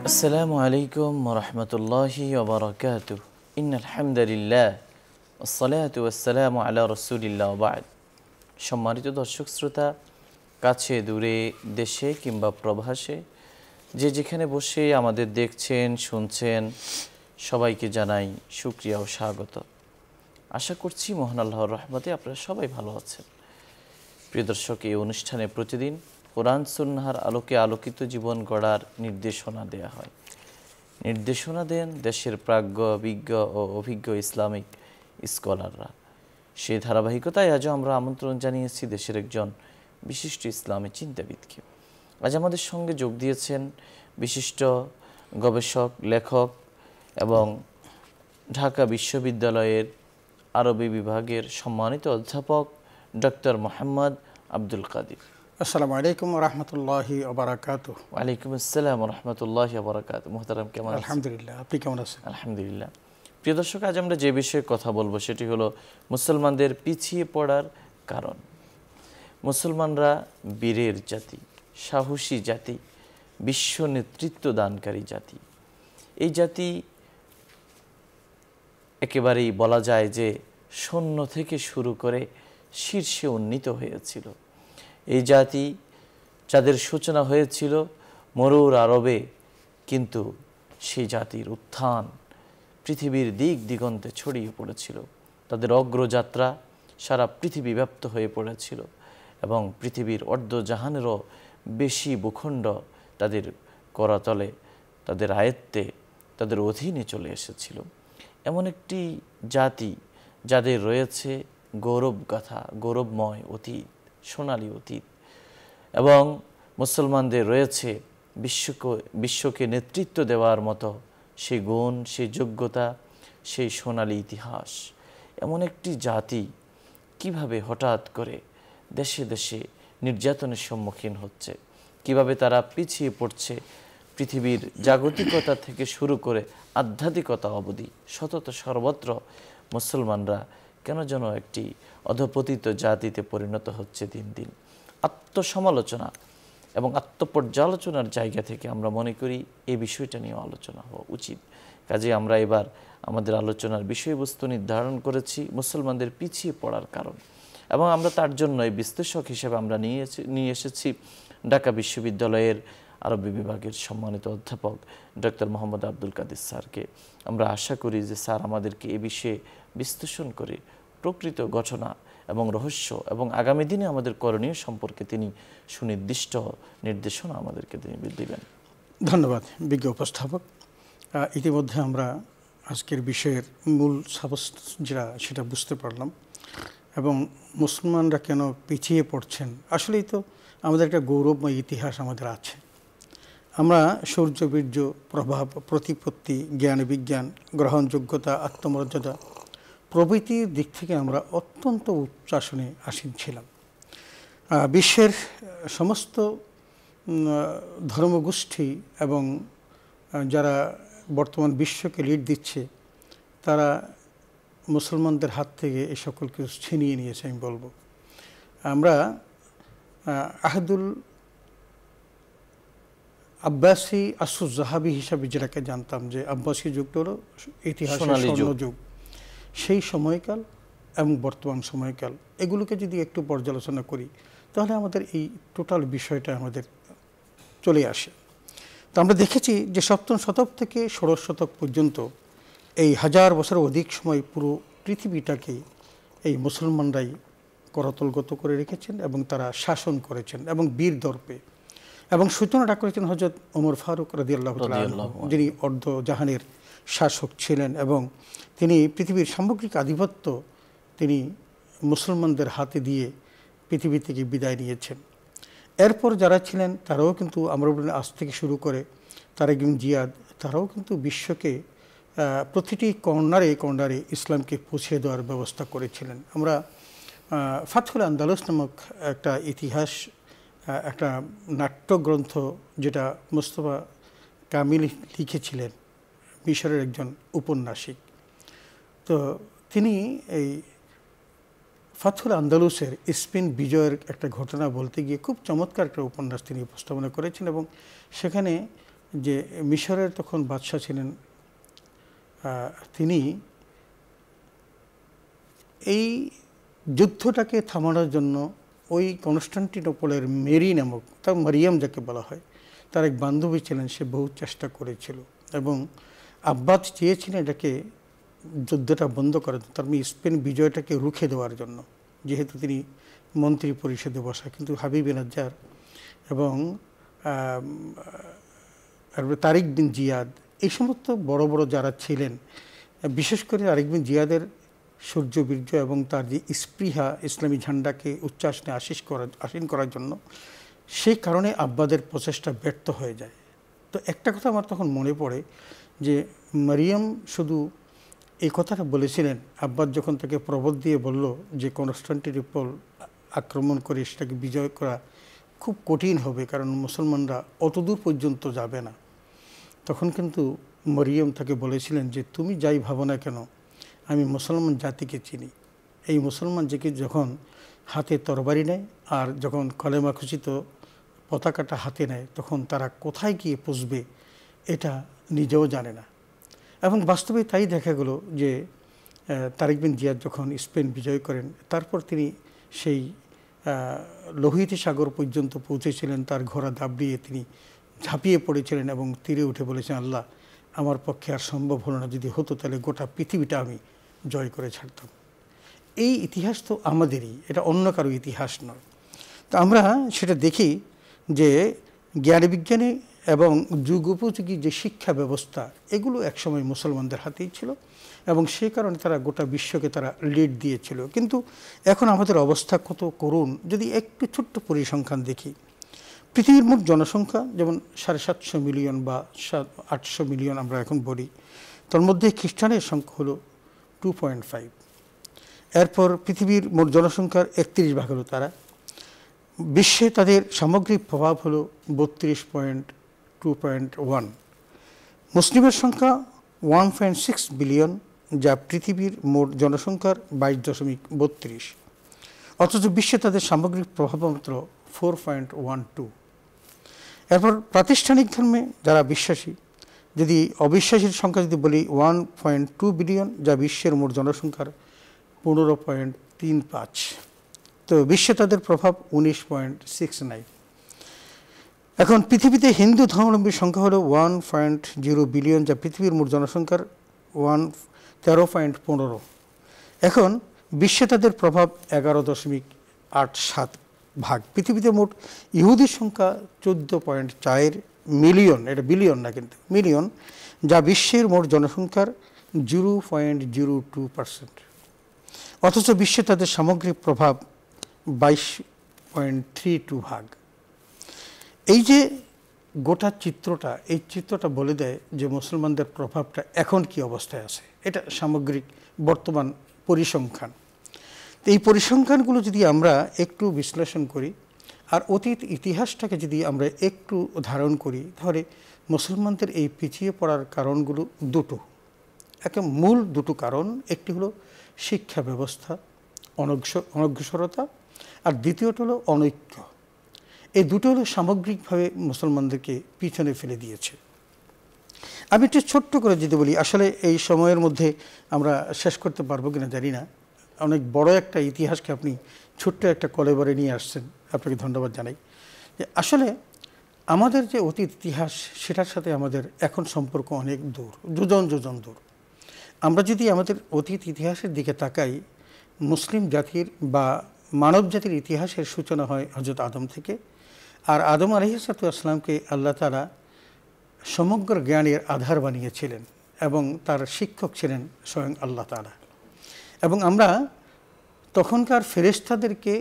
আসসালামু আলাইকুম ওয়া রাহমাতুল্লাহি ওয়া বারাকাতুহু ইন্নাল হামদালিল্লাহ ওয়াসসালাতু ওয়াসসালামু আলা রাসূলিল্লাহ ওয়া বা'দ। সম্মানিত দর্শক শ্রোতা, কাছে দূরে, দেশে কিংবা প্রবাসে যে যেখানে বসে আমাদের দেখছেন শুনছেন, সবাইকে জানাই শুকরিয়া ও স্বাগত। আশা করছি মহান আল্লাহর রহমতে আপনারা সবাই ভালো আছেন। প্রিয় দর্শক, এই অনুষ্ঠানে প্রতিদিন কোরআন সুন্নাহর আলোকে আলোকিত জীবন গড়ার নির্দেশনা দেয়া হয়। নির্দেশনা দেন দেশের প্রাজ্ঞ, বিজ্ঞ ও অভিজ্ঞ ইসলামিক স্কলাররা। সেই ধারাবাহিকতায় আজও আমরা আমন্ত্রণ জানিয়েছি দেশের একজন বিশিষ্ট ইসলামী চিন্তাবিদকে। আজ আমাদের সঙ্গে যোগ দিয়েছেন বিশিষ্ট গবেষক, লেখক এবং ঢাকা বিশ্ববিদ্যালয়ের আরবি বিভাগের সম্মানিত অধ্যাপক ডক্টর মোহাম্মদ আব্দুল কাদির। আসসালামু আলাইকুম ওয়া রাহমাতুল্লাহি ওয়া বারাকাতুহু। ওয়া আলাইকুম আসসালাম ওয়া রাহমাতুল্লাহি ওয়া বারাকাতুহু। মুহতারাম, কেমন আছেন? আলহামদুলিল্লাহ, আপনি কেমন আছেন? আলহামদুলিল্লাহ। প্রিয় দর্শক, আজ আমরা যে বিষয়ে কথা বলবো সেটি হলো মুসলমানদের পিছিয়ে পড়ার কারণ। মুসলমানরা বীরের জাতি, সাহসী জাতি, বিশ্ব নেতৃত্ব দানকারী জাতি। এই জাতি একেবারেই বলা যায় যে শূন্য থেকে শুরু করে শীর্ষে উন্নীত হয়েছিল। এই জাতি যাদের সূচনা হয়েছিল মরুর আরবে, কিন্তু সেই জাতির উত্থান পৃথিবীর দিক দিগন্তে ছড়িয়ে পড়েছিল। তাদের অগ্রযাত্রা সারা পৃথিবী ব্যাপ্ত হয়ে পড়েছিল এবং পৃথিবীর অর্ধজাহানেরও বেশি ভূখণ্ড তাদের করাতলে, তাদের আয়ত্তে, তাদের অধীনে চলে এসেছিল। এমন একটি জাতি যাদের রয়েছে গৌরবগাথা, গৌরবময় অতীত, সোনালী অতীত, এবং মুসলমানদের রয়েছে বিশ্বকে নেতৃত্ব দেওয়ার মতো সেই গুণ, সেই যোগ্যতা, সেই সোনালী ইতিহাস। এমন একটি জাতি কিভাবে হঠাৎ করে দেশে দেশে নির্যাতনের সম্মুখীন হচ্ছে, কিভাবে তারা পিছিয়ে পড়ছে পৃথিবীর জাগতিকতা থেকে শুরু করে আধ্যাত্মিকতা অবধি, সতত সর্বত্র মুসলমানরা কেন যেন একটি অধপতিত জাতিতে পরিণত হচ্ছে দিন দিন। আত্মসমালোচনা এবং আত্মপর্যালোচনার জায়গা থেকে আমরা মনে করি এই বিষয়টা নিয়ে আলোচনা হওয়া উচিত। কাজে আমরা এবার আমাদের আলোচনার বিষয়বস্তু নির্ধারণ করেছি মুসলমানদের পিছিয়ে পড়ার কারণ, এবং আমরা তার জন্য এই বিশ্লেষক হিসেবে আমরা নিয়ে এসেছি ঢাকা বিশ্ববিদ্যালয়ের আরবি বিভাগের সম্মানিত অধ্যাপক ডক্টর মোহাম্মদ আব্দুল কাদির স্যারকে। আমরা আশা করি যে স্যার আমাদেরকে এ বিষয়ে বিশ্লেষণ করে প্রকৃত ঘটনা এবং রহস্য এবং আগামী দিনে আমাদের করণীয় সম্পর্কে তিনি সুনির্দিষ্ট নির্দেশনা আমাদেরকে দিবেন। ধন্যবাদ বিজ্ঞ উপস্থাপক। ইতিমধ্যে আমরা আজকের বিষয়ের মূল যেটা সেটা বুঝতে পারলাম, এবং মুসলমানরা কেন পিছিয়ে পড়ছেন। আসলেই তো আমাদের একটা গৌরবময় ইতিহাস আমাদের আছে। আমরা শৌর্যবীর্য, প্রভাব, প্রতিপত্তি, জ্ঞান বিজ্ঞান, গ্রহণযোগ্যতা, আত্মমর্যাদা প্রভৃতির দিক থেকে আমরা অত্যন্ত উচ্চাসনে আসীন ছিলাম। বিশ্বের সমস্ত ধর্মগোষ্ঠী এবং যারা বর্তমান বিশ্বকে লিড দিচ্ছে, তারা মুসলমানদের হাত থেকে এই সকল কিছু ছিনিয়ে নিয়েছে আমি বলবো। আমরা আহদুল আব্বাসী আসুজ্জাহাবি হিসাবে যেটাকে জানতাম, যে আব্বাসী যুগটা হলো ইতিহাসের স্বর্ণযুগ, সেই সময়কাল এবং বর্তমান সময়কাল, এগুলোকে যদি একটু পর্যালোচনা করি তাহলে আমাদের এই টোটাল বিষয়টা আমাদের চলে আসে। তো আমরা দেখেছি যে সপ্তম শতক থেকে ষোড়শ শতক পর্যন্ত এই 1000 বছরের অধিক সময় পুরো পৃথিবীটাকে এই মুসলমানরাই করতলগত করে রেখেছেন এবং তারা শাসন করেছেন এবং বীর দর্পে, এবং সূচনাটা করেছেন হযরত ওমর ফারুক রাদিয়াল্লাহু তাআলা আনহু, যিনি অর্ধজাহানের শাসক ছিলেন এবং তিনি পৃথিবীর সামগ্রিক আধিপত্য তিনি মুসলমানদের হাতে দিয়ে পৃথিবী থেকে বিদায় নিয়েছেন। এরপর যারা ছিলেন তারাও কিন্তু আমর ইবনে আস থেকে শুরু করে তারেক বিন জিয়াদ, তারাও কিন্তু বিশ্বকে প্রতিটি কর্নারে ইসলামকে পৌঁছে দেওয়ার ব্যবস্থা করেছিলেন। আমরা ফাতহুল আন্দালুস নামক একটা ইতিহাস, একটা নাট্যগ্রন্থ যেটা মুস্তাফা কামিল লিখেছিলেন, মিশরের একজন উপন্যাসিক। তো তিনি এই ফাতহুল আন্দালুসের স্পেন বিজয়ের একটা ঘটনা বলতে গিয়ে খুব চমৎকার একটা উপন্যাস তিনি উপস্থাপনা করেছেন, এবং সেখানে যে মিশরের তখন বাদশাহ ছিলেন, তিনি এই যুদ্ধটাকে থামানোর জন্য ওই কনস্টান্টিনোপলের মেরি নামক, তার মারিয়াম যাকে বলা হয়, তার এক বান্ধবী ছিলেন, সে বহু চেষ্টা করেছিল এবং আব্বাস চেয়েছিলেন এটাকে যুদ্ধটা বন্ধ করার জন্য, তার স্পেন বিজয়টাকে রুখে দেওয়ার জন্য, যেহেতু তিনি মন্ত্রী পরিষদে বসা। কিন্তু হাবিব নাজ্জার এবং তারিক বিন জিয়াদ, এই সমস্ত বড় বড় যারা ছিলেন, বিশেষ করে তারিক বিন জিয়াদের সূর্যবীর্য এবং তার যে স্পৃহা ইসলামী ঝান্ডাকে উচ্চাসনে আসীন করার জন্য, সেই কারণে আব্বাদের প্রচেষ্টা ব্যর্থ হয়ে যায়। তো একটা কথা আমার তখন মনে পড়ে যে মারিয়াম শুধু এই কথাটা বলেছিলেন, আব্বাস যখন তাকে প্রবোধ দিয়ে বলল যে কনস্টান্টিনোপল আক্রমণ করে সেটাকে বিজয় করা খুব কঠিন হবে, কারণ মুসলমানরা অতদূর পর্যন্ত যাবে না, তখন কিন্তু মারিয়াম তাকে বলেছিলেন যে তুমি যাই ভাবো না কেন, আমি মুসলমান জাতিকে চিনি। এই মুসলমান জাতি যখন হাতে তরবারি নেয় আর যখন কলেমা ঘোষিত পতাকাটা হাতে নেয়, তখন তারা কোথায় গিয়ে পুষবে এটা নিজেও জানে না। এবং বাস্তবে তাই দেখা গেল যে তারিক বিন জিয়াদ যখন স্পেন বিজয় করেন, তারপর তিনি সেই লোহিত সাগর পর্যন্ত পৌঁছেছিলেন, তার ঘোড়া দাবড়িয়ে তিনি ঝাঁপিয়ে পড়েছিলেন এবং তীরে উঠে বলেছেন, আল্লাহ আমার পক্ষে আর সম্ভব হলো না, যদি হতো তাহলে গোটা পৃথিবীটা আমি জয় করে ছাড়তাম। এই ইতিহাস তো আমাদেরই, এটা অন্য কারো ইতিহাস নয়। তো আমরা সেটা দেখি যে জ্ঞান বিজ্ঞানে এবং যুগোপযোগী যে শিক্ষা ব্যবস্থা, এগুলো একসময় মুসলমানদের হাতেই ছিল এবং সেই কারণে তারা গোটা বিশ্বকে তারা লিড দিয়েছিল। কিন্তু এখন আমাদের অবস্থা কত করুণ। যদি একটু ছোট্ট পরিসংখ্যান দেখি, পৃথিবীর মোট জনসংখ্যা যেমন 750 মিলিয়ন বা 800 মিলিয়ন আমরা এখন বলি, তার মধ্যে খ্রিস্টানের সংখ্যা হলো 2.5। এরপর পৃথিবীর মোট জনসংখ্যার 31 ভাগ হলো তারা। বিশ্বে তাদের সামগ্রিক প্রভাব হলো 32.2.1। মুসলিমের সংখ্যা 1.6 বিলিয়ন, যা পৃথিবীর মোট জনসংখ্যার 22.32। অথচ বিশ্বে তাদের সামগ্রিক প্রভাব মাত্র 4.12। এরপর প্রাতিষ্ঠানিক ধর্মে যারা বিশ্বাসী, যদি অবিশ্বাসীর সংখ্যা যদি বলি 1.2 বিলিয়ন, যা বিশ্বের মোট জনসংখ্যার 15.35। তো বিশ্বে তাদের প্রভাব 19.69। এখন পৃথিবীতে হিন্দু ধর্মাবলম্বীর সংখ্যা হলো 1.0 বিলিয়ন, যা পৃথিবীর মোট জনসংখ্যার 13.15। এখন বিশ্বে তাদের প্রভাব 11.87 ভাগ। পৃথিবীতে মোট ইহুদির সংখ্যা 14.4 মিলিয়ন, এটা বিলিয়ন না কিন্তু মিলিয়ন, যা বিশ্বের মোট জনসংখ্যার 0.02%। অথচ বিশ্বে তাদের সামগ্রিক প্রভাব 22.32 ভাগ। এই যে গোটা চিত্রটা, এই চিত্রটা বলে দেয় যে মুসলমানদের প্রভাবটা এখন কি অবস্থায় আছে। এটা সামগ্রিক বর্তমান পরিসংখ্যান। তো এই পরিসংখ্যানগুলো যদি আমরা একটু বিশ্লেষণ করি আর অতীত ইতিহাসটাকে যদি আমরা একটু ধারণ করি, তাহলে মুসলমানদের এই পিছিয়ে পড়ার কারণগুলো দুটো, মূল দুটো কারণ। একটি হলো শিক্ষা ব্যবস্থা অনগ্রসরতা, আর দ্বিতীয়টা হলো অনৈক্য। এই দুটো হলো সামগ্রিকভাবে মুসলমানদেরকে পিছনে ফেলে দিয়েছে। আমি একটু ছোট্ট করে যদি বলি, আসলে এই সময়ের মধ্যে আমরা শেষ করতে পারবো কিনা জানি না, অনেক বড় একটা ইতিহাসকে আপনি ছোট্ট একটা কলেবরে নিয়ে আসছেন, আপনাকে ধন্যবাদ জানাই। যে আসলে আমাদের যে অতীত ইতিহাস, সেটার সাথে আমাদের এখন সম্পর্ক অনেক দূর, যোজন যোজন দূর। আমরা যদি আমাদের অতীত ইতিহাসের দিকে তাকাই, মুসলিম জাতির বা মানব জাতির ইতিহাসের সূচনা হয় হযরত আদম থেকে। আর আদম আলাইহিসসালামকে আল্লাহ তাআলা সমগ্র জ্ঞানের আধার বানিয়েছিলেন এবং তার শিক্ষক ছিলেন স্বয়ং আল্লাহ তাআলা। এবং আমরা তখনকার ফেরেশতাদেরকে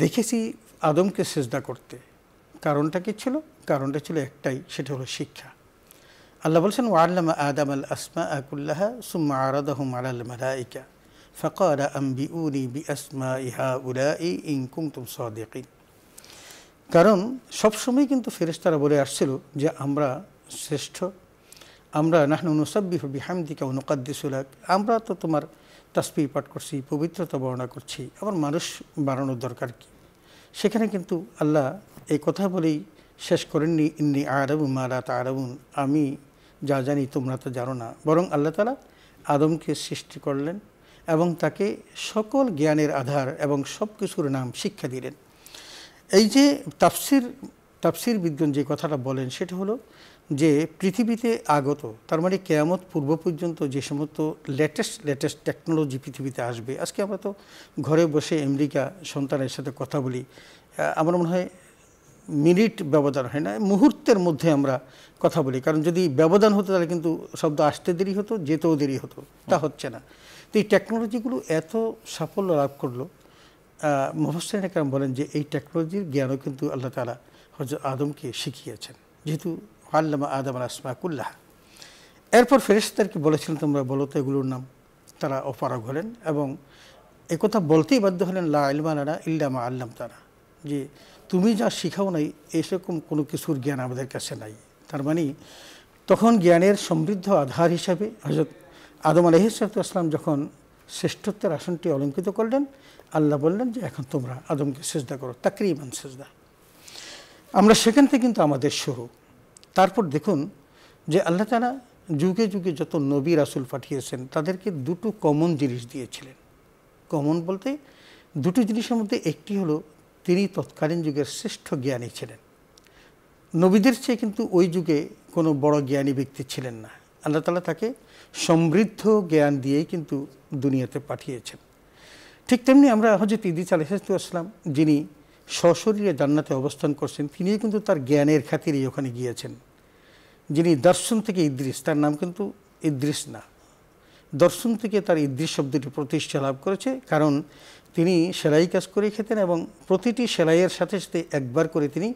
দেখেছি আদমকে সিজদা করতে। কারণটা কি ছিল? কারণটা ছিল একটাই, সেটা হলো শিক্ষা। আল্লাহ বলছেন, ওয়াল্লামা আদম আল আসমাআ কুল্লাহা সুম্মা আরাদাহুম আলাল মালাইকা ফাকালা আনবিউনি বিআসমাই হাউলাই ইন কুনতুম সাদিকিন। কারণ সবসময় কিন্তু ফেরেশতারা বলে আসছিল যে আমরা শ্রেষ্ঠ, আমরা নাহনু নুসাব্বিহু বিহামদিকা ওয়া নুকাদ্দিসু লাক, আমরা তো তোমার তাসবিহ পাঠ করছি, পবিত্রতা বর্ণনা করছি, আবার মানুষ বানানোর দরকার কি? সেখানে কিন্তু আল্লাহ এই কথা বলেই শেষ করেননি ইন্নী আ'লামু মা লা তা'লামুন, আমি যা জানি তোমরা তো জানো না, বরং আল্লাহ তাআলা আদমকে সৃষ্টি করলেন এবং তাকে সকল জ্ঞানের আধার এবং সব কিছুর নাম শিক্ষা দিলেন। এই যে তাফসির বিদ্বান যে কথাটা বলেন সেটা হলো যে পৃথিবীতে আগত, তার মানে কিয়ামত পূর্ব পর্যন্ত যে সমস্ত লেটেস্ট টেকনোলজি পৃথিবীতে আসবে, আজকে আমরা তো ঘরে বসে আমেরিকা সন্তানের সাথে কথা বলি, আমার মনে হয় মিনিট ব্যবধান হয় না, মুহূর্তের মধ্যে আমরা কথা বলি। কারণ যদি ব্যবধান হতো তাহলে কিন্তু শব্দ আসতে দেরি হতো, যেতেও দেরি হতো, তা হচ্ছে না। তো এই টেকনোলজিগুলো এত সাফল্য লাভ করলো, মুফাসসিরিন একরাম বলেন যে এই টেকনোলজির জ্ঞানও কিন্তু আল্লাহ তাআলা হযরত আদমকে শিখিয়েছেন, যেহেতু আল্লামা আদম আল আসমা কুল্লাহা। এরপর ফেরেশতাদেরকে বলেছিলেন তোমরা বলো তো এগুলোর নাম, তারা অপারগ হলেন এবং একথা বলতেই বাধ্য হলেন লা ইলমা লানা ইল্লা মা আল্লামতানা, যে তুমি যা শিখাও নাই এরকম কোনো কিছুর জ্ঞান আমাদের কাছে নাই। তার মানে তখন জ্ঞানের সমৃদ্ধ আধার হিসাবে হযরত আদম আলাইহিস সালাম যখন শ্রেষ্ঠত্বের আসনটি অলঙ্কৃত করলেন, আল্লাহ বললেন যে এখন তোমরা আদমকে সিজদা করো, তাকরীমান সিজদা। আমরা সেখান থেকে কিন্তু আমাদের শুরু। তারপর দেখুন যে আল্লাহ তাআলা যুগে যুগে যত নবী রাসূল পাঠিয়েছেন তাদেরকে দুটো কমন জিনিস দিয়েছিলেন। কমন বলতে দুটো জিনিসের মধ্যে একটি হলো তিনি তৎকালীন যুগের শ্রেষ্ঠ জ্ঞানী ছিলেন। নবীদের চেয়ে কিন্তু ওই যুগে কোনো বড় জ্ঞানী ব্যক্তি ছিলেন না, আল্লাহ তাআলা তাকে সমৃদ্ধ জ্ঞান দিয়েই কিন্তু দুনিয়াতে পাঠিয়েছেন। ঠিক তেমনি আমরা হযরত ইদ্রিস আলাইহিস সালাম যিনি সশরীরে জান্নাতে অবস্থান করছেন, তিনিও কিন্তু তার জ্ঞানের খাতিরেই ওখানে গিয়েছেন। যিনি দর্শন থেকে ইদ্রিস, তার নাম কিন্তু ইদ্রিস না, দর্শন থেকে তার ইদ্রিস শব্দটি প্রতিষ্ঠা লাভ করেছে, কারণ তিনি সেলাই কাজ করে খেতেন এবং প্রতিটি সেলাইয়ের সাথে সাথে একবার করে তিনি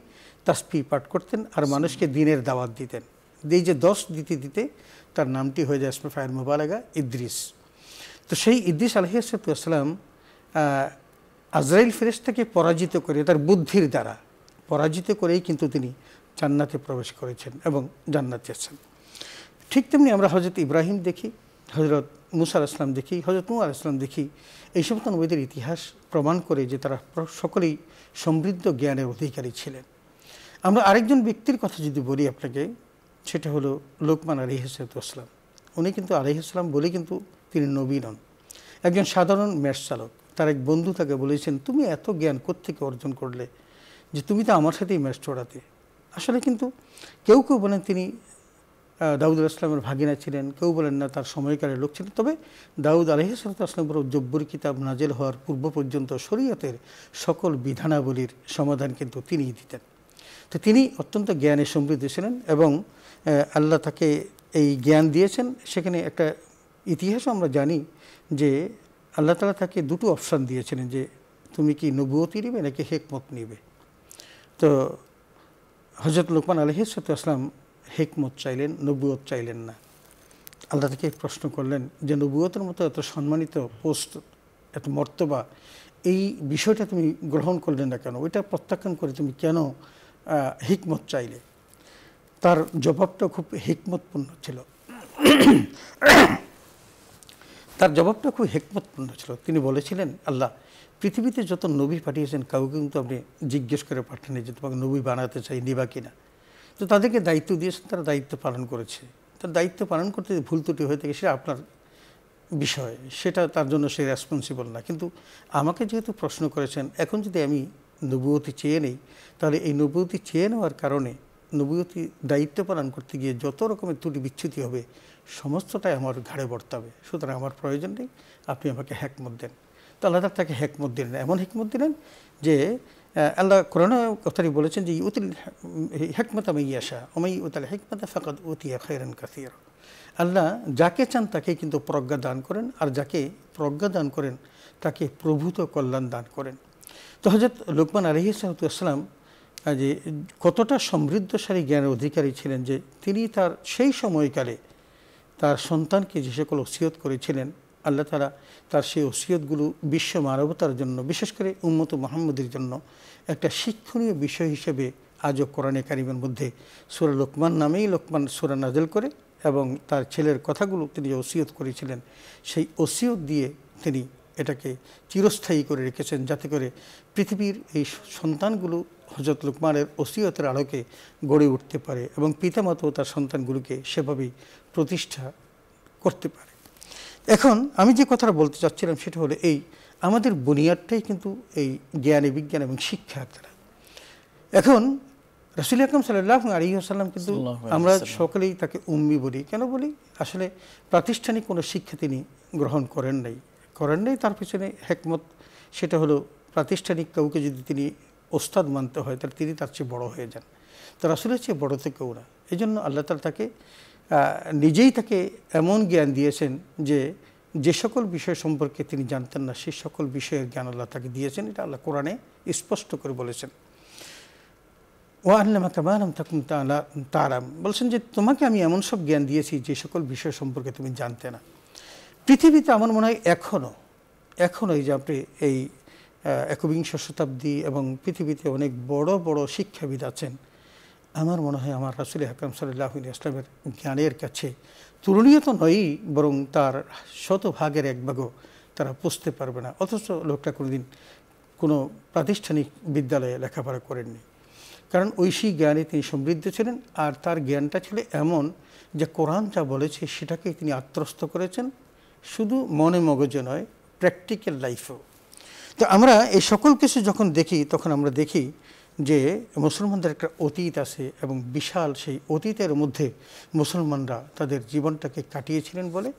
তাসবিহ পাঠ করতেন আর মানুষকে দ্বীনের দাওয়াত দিতেন। এই যে 10 দিতে দিতে তার নামটি হয়ে যায় ইসমে ফাইল মুবালাগা ইদ্রিস। তো সেই ইদ্রিস আলাইহিস সালাম আজরাইল ফেরেশতাকে পরাজিত করে, তার বুদ্ধির দ্বারা পরাজিত করেই কিন্তু তিনি জান্নাতে প্রবেশ করেছেন এবং জান্নাতে আছেন। ঠিক তেমনি আমরা হযরত ইব্রাহিম দেখি, হযরত মুসা আলাইহিস সালাম দেখি, হযরত নূহ আলাইহিস সালাম দেখি, এই সমস্ত নবীদের ইতিহাস প্রমাণ করে যে তারা সকলেই সমৃদ্ধ জ্ঞানের অধিকারী ছিলেন। আমরা আরেকজন ব্যক্তির কথা যদি বলি আপনাকে, সেটা হলো লোকমান আলাইহিস সালাম। উনি কিন্তু আলাইহিস সালাম বলে কিন্তু তিনি নবী নন, একজন সাধারণ মেষ চালক। তার এক বন্ধু তাকে বলেছেন তুমি এত জ্ঞান কোত্থেকে অর্জন করলে, যে তুমি তো আমার সাথেই মেষ চড়াতে। আসলে কিন্তু কেউ কেউ বলেন তিনি দাউদ আলাইহিস সালামের ভাগিনা ছিলেন, কেউ বলেন না তার সময়কালের লোক ছিলেন। তবে দাউদ আলাইহিস সালামের উপর জব্বুর কিতাব নাজিল হওয়ার পূর্ব পর্যন্ত শরীয়তের সকল বিধানাবলীর সমাধান কিন্তু তিনিই দিতেন। তো তিনি অত্যন্ত জ্ঞানে সমৃদ্ধ ছিলেন এবং আল্লাহ তাকে এই জ্ঞান দিয়েছেন। সেখানে একটা ইতিহাসও আমরা জানি যে আল্লাহ তাআলা তাকে দুটো অপশান দিয়েছিলেন যে তুমি কি নবুয়তি নিবে নাকি হিকমত নিবে। তো হযরত লোকমান আলাইহিস সালাম হিকমত চাইলেন, নবুয়ত চাইলেন না। আল্লাহ তাকে প্রশ্ন করলেন যে নবুয়তের মতো এত সম্মানিত পোস্ট, এত মর্তবা, এই বিষয়টা তুমি গ্রহণ করলে না কেন, ওইটা প্রত্যাখ্যান করে তুমি কেন হিকমত চাইলে। তার জবাবটা খুব হিকমতপূর্ণ ছিল। তার জবাবটা খুব হিকমতপূর্ণ ছিল। তিনি বলেছিলেন আল্লাহ পৃথিবীতে যত নবী পাঠিয়েছেন কাউকে কিন্তু আপনি জিজ্ঞেস করে পাঠাননি যে তোমাকে নবী বানাতে চাই, নিবা কিনা। তো তাদেরকে দায়িত্ব দিয়েছেন, তারা দায়িত্ব পালন করেছে। তার দায়িত্ব পালন করতে ভুল ত্রুটি হয়ে থাকে সেটা আপনার বিষয়, সেটা তার জন্য সে রেসপন্সিবল না। কিন্তু আমাকে যেহেতু প্রশ্ন করেছেন, এখন যদি আমি নবুয়তি চেয়ে নেই, তাহলে এই নবুয়তি চেয়ে নেওয়ার কারণে নবুয়তি দায়িত্ব পালন করতে গিয়ে যত রকমের ত্রুটি বিচ্যুতি হবে সমস্তটাই আমার ঘাড়ে বর্তাবে। সুতরাং আমার প্রয়োজন নেই, আপনি আমাকে হিকমত দেন। তো আল্লাহ তাকে হিকমত দিলেন, এমন হিকমত দিলেন যে আল্লাহ কোরআনে কথাটি বলেছেন যে ইউতিল হিকমতা মান ইয়াশা ওয়া মান ইউতিল হিকমাতা ফাকাদ উতিয়া খায়রান কাসীরা। আল্লাহ যাকে চান তাকে কিন্তু প্রজ্ঞা দান করেন, আর যাকে প্রজ্ঞা দান করেন তাকে প্রভূত কল্যাণ দান করেন। তো হযরত লোকমান আলাইহিস সালাম যে কতটা সমৃদ্ধশালী জ্ঞানের অধিকারী ছিলেন যে তিনি তার সেই সময়কালে তার সন্তানকে যে সকল ওসিয়ত করেছিলেন, আল্লাহ তাআলা তার সেই ওসিয়তগুলো বিশ্ব মানবতার জন্য, বিশেষ করে উম্মত মুহাম্মদের জন্য একটা শিক্ষণীয় বিষয় হিসেবে আজও কোরআনে কারিমের মধ্যে সূরা লোকমান নামেই লোকমান সূরা নাযিল করে এবং তার ছেলের কথাগুলো তিনি যে ওসিয়ত করেছিলেন সেই ওসিয়ত দিয়ে তিনি এটাকে চিরস্থায়ী করে রেখেছেন, যাতে করে পৃথিবীর এই সন্তানগুলো হযরত লুকমানের ওসিয়তের আলোকে গড়ে উঠতে পারে এবং পিতামাতাও তার সন্তানগুলোকে সেভাবেই প্রতিষ্ঠা করতে পারে। এখন আমি যে কথাটা বলতে চাচ্ছিলাম সেটা হলো এই, আমাদের বুনিয়াদটাই কিন্তু এই জ্ঞানে বিজ্ঞান এবং শিক্ষার দ্বারা। এখন রাসূল আকরাম সাল্লাল্লাহু আলাইহি ওয়াসাল্লাম কিন্তু আমরা সকলেই তাকে উম্মি বলি। কেন বলি? আসলে প্রাতিষ্ঠানিক কোনো শিক্ষা তিনি গ্রহণ করেন নাই। তার পিছনে হিকমত, সেটা হলো প্রাতিষ্ঠানিক কাউকে যদি তিনি ওস্তাদ মানতে হয় তাহলে তিনি তার চেয়ে বড় হয়ে যান। তো রাসূলের চেয়ে বড় তো কেউ না। এই জন্য আল্লাহ তাআলা তাকে নিজেই তাকে এমন জ্ঞান দিয়েছেন যে সকল বিষয় সম্পর্কে তিনি জানতেন না সেই সকল বিষয়ের জ্ঞান আল্লাহ তাকে দিয়েছেন। এটা আল্লাহ কোরআনে স্পষ্ট করে বলেছেন। ওয়াল্লামাকা মা লাম তাকুন তা'লাম, বলছেন যে তোমাকে আমি এমন সব জ্ঞান দিয়েছি যে সকল বিষয় সম্পর্কে তুমি জানতে না। পৃথিবীতে আমার মনে হয় এখনও এই যে আপনি এই একবিংশ শতাব্দী এবং পৃথিবীতে অনেক বড় বড় শিক্ষাবিদ আছেন, আমার মনে হয় আমার রাসূল আকরাম সাল্লাল্লাহু আলাইহি ওয়াসাল্লামের জ্ঞানের কাছে তুলনীয় তো নয়ই, বরং তার শতভাগের এক ভাগও তারা বুঝতে পারবে না। অথচ লোকটা কোনোদিন কোনো প্রাতিষ্ঠানিক বিদ্যালয়ে লেখাপড়া করেননি, কারণ ঐশী জ্ঞানে তিনি সমৃদ্ধ ছিলেন। আর তার জ্ঞানটা ছিল এমন যে কোরআন যা বলেছে সেটাকেই তিনি আত্মস্থ করেছেন, শুধু মনে মগজে নয়, প্র্যাকটিক্যাল লাইফেও। তো আমরা এই সকল কিছু যখন দেখি তখন আমরা দেখি যে মুসলমানদের একটা অতীত আছে এবং বিশাল সেই অতীতের মধ্যে মুসলমানরা তাদের জীবনটাকে কাটিয়েছিলেন বলে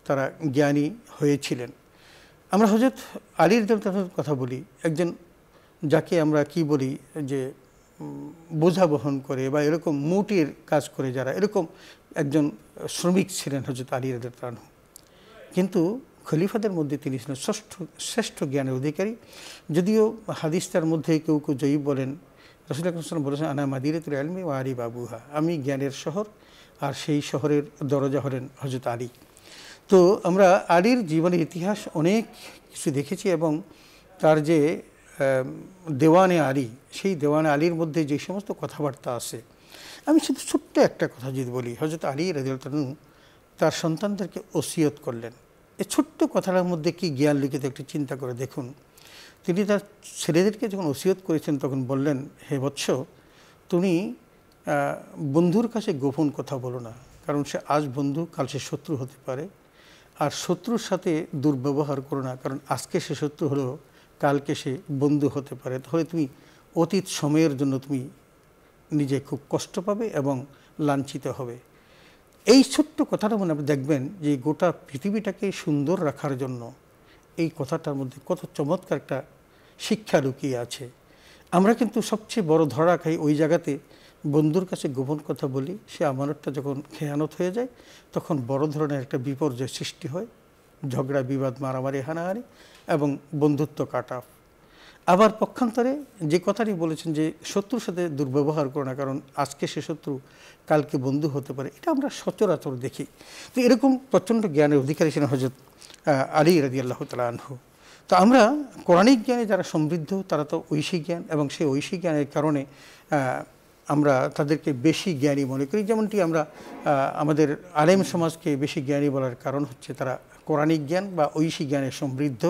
তারা জ্ঞানী হয়েছিলেন। আমরা হযরত আলী রাদিয়াল্লাহু তাআলার কথা বলি, একজন যাকে আমরা কি বলি যে বোঝা বহন করে বা এরকম মুটির কাজ করে যারা, এরকম একজন শ্রমিক ছিলেন হযরত আলী রাদিয়াল্লাহু তাআলা। কিন্তু খলিফাদের মধ্যে তিনি ছিলেন শ্রেষ্ঠ জ্ঞানের অধিকারী। যদিও হাদিসটার মধ্যে কেউ কেউ জয়ীব বলেন, রাসূল আকরাম সাল্লাল্লাহু আলাইহি ওয়াসাল্লাম বলেছেন আনা মাদিনাতুল ইলমি ওয়া আলী বাবুহা, আমি জ্ঞানের শহর আর সেই শহরের দরজা হলেন হযরত আলী। তো আমরা আলীর জীবনের ইতিহাস অনেক কিছু দেখেছি এবং তার যে দেওয়ানে আলী, সেই দেওয়ানে আলীর মধ্যে যে সমস্ত কথাবার্তা আছে, আমি শুধু ছোট্ট একটা কথা যদি বলি, হযরত আলী রাদিয়াল্লাহু তাআলা তার সন্তানদেরকে ওসিয়ত করলেন। এই ছোট্ট কথাটার মধ্যে কি জ্ঞান লিখিত একটু চিন্তা করে দেখুন। তিনি তার ছেলেদেরকে যখন ওসিয়ত করেছেন তখন বললেন, হে বৎস, তুমি বন্ধুর কাছে গোপন কথা বলো না, কারণ সে আজ বন্ধু কাল সে শত্রু হতে পারে। আর শত্রুর সাথে দুর্ব্যবহার করো না, কারণ আজকে সে শত্রু হলো কালকে সে বন্ধু হতে পারে। তাহলে তুমি অতীত সময়ের জন্য তুমি নিজে খুব কষ্ট পাবে এবং লাঞ্ছিত হবে। এই ছোট্ট কথাটা মনে আপনি দেখবেন যে গোটা পৃথিবীটাকে সুন্দর রাখার জন্য এই কথাটার মধ্যে কত চমৎকার একটা শিক্ষা লুকিয়ে আছে। আমরা কিন্তু সবচেয়ে বড় ধরা খাই ওই জায়গাতে, বন্ধুর কাছে গোপন কথা বলি, সে আমানতটা যখন খেয়ানত হয়ে যায় তখন বড় ধরনের একটা বিপর্যয় সৃষ্টি হয়, ঝগড়া বিবাদ মারামারি হানাহানি এবং বন্ধুত্ব কাটা। আবার পক্ষান্তরে যে কথাটি বলেছেন যে শত্রুর সাথে দুর্ব্যবহার করো না, কারণ আজকে সে শত্রু কালকে বন্ধু হতে পারে, এটা আমরা সচরাচর দেখি। তো এরকম প্রচণ্ড জ্ঞানের অধিকারী ছিলেন হযরত আলী রাদিয়াল্লাহু তাআলা আনহু। তো আমরা কোরআনিক জ্ঞানে যারা সমৃদ্ধ তারা তো ঐশী জ্ঞান, এবং সেই ঐশী জ্ঞানের কারণে আমরা তাদেরকে বেশি জ্ঞানী মনে করি। যেমনটি আমরা আমাদের আলেম সমাজকে বেশি জ্ঞানী বলার কারণ হচ্ছে তারা কোরআনিক জ্ঞান বা ঐশী জ্ঞানে সমৃদ্ধ,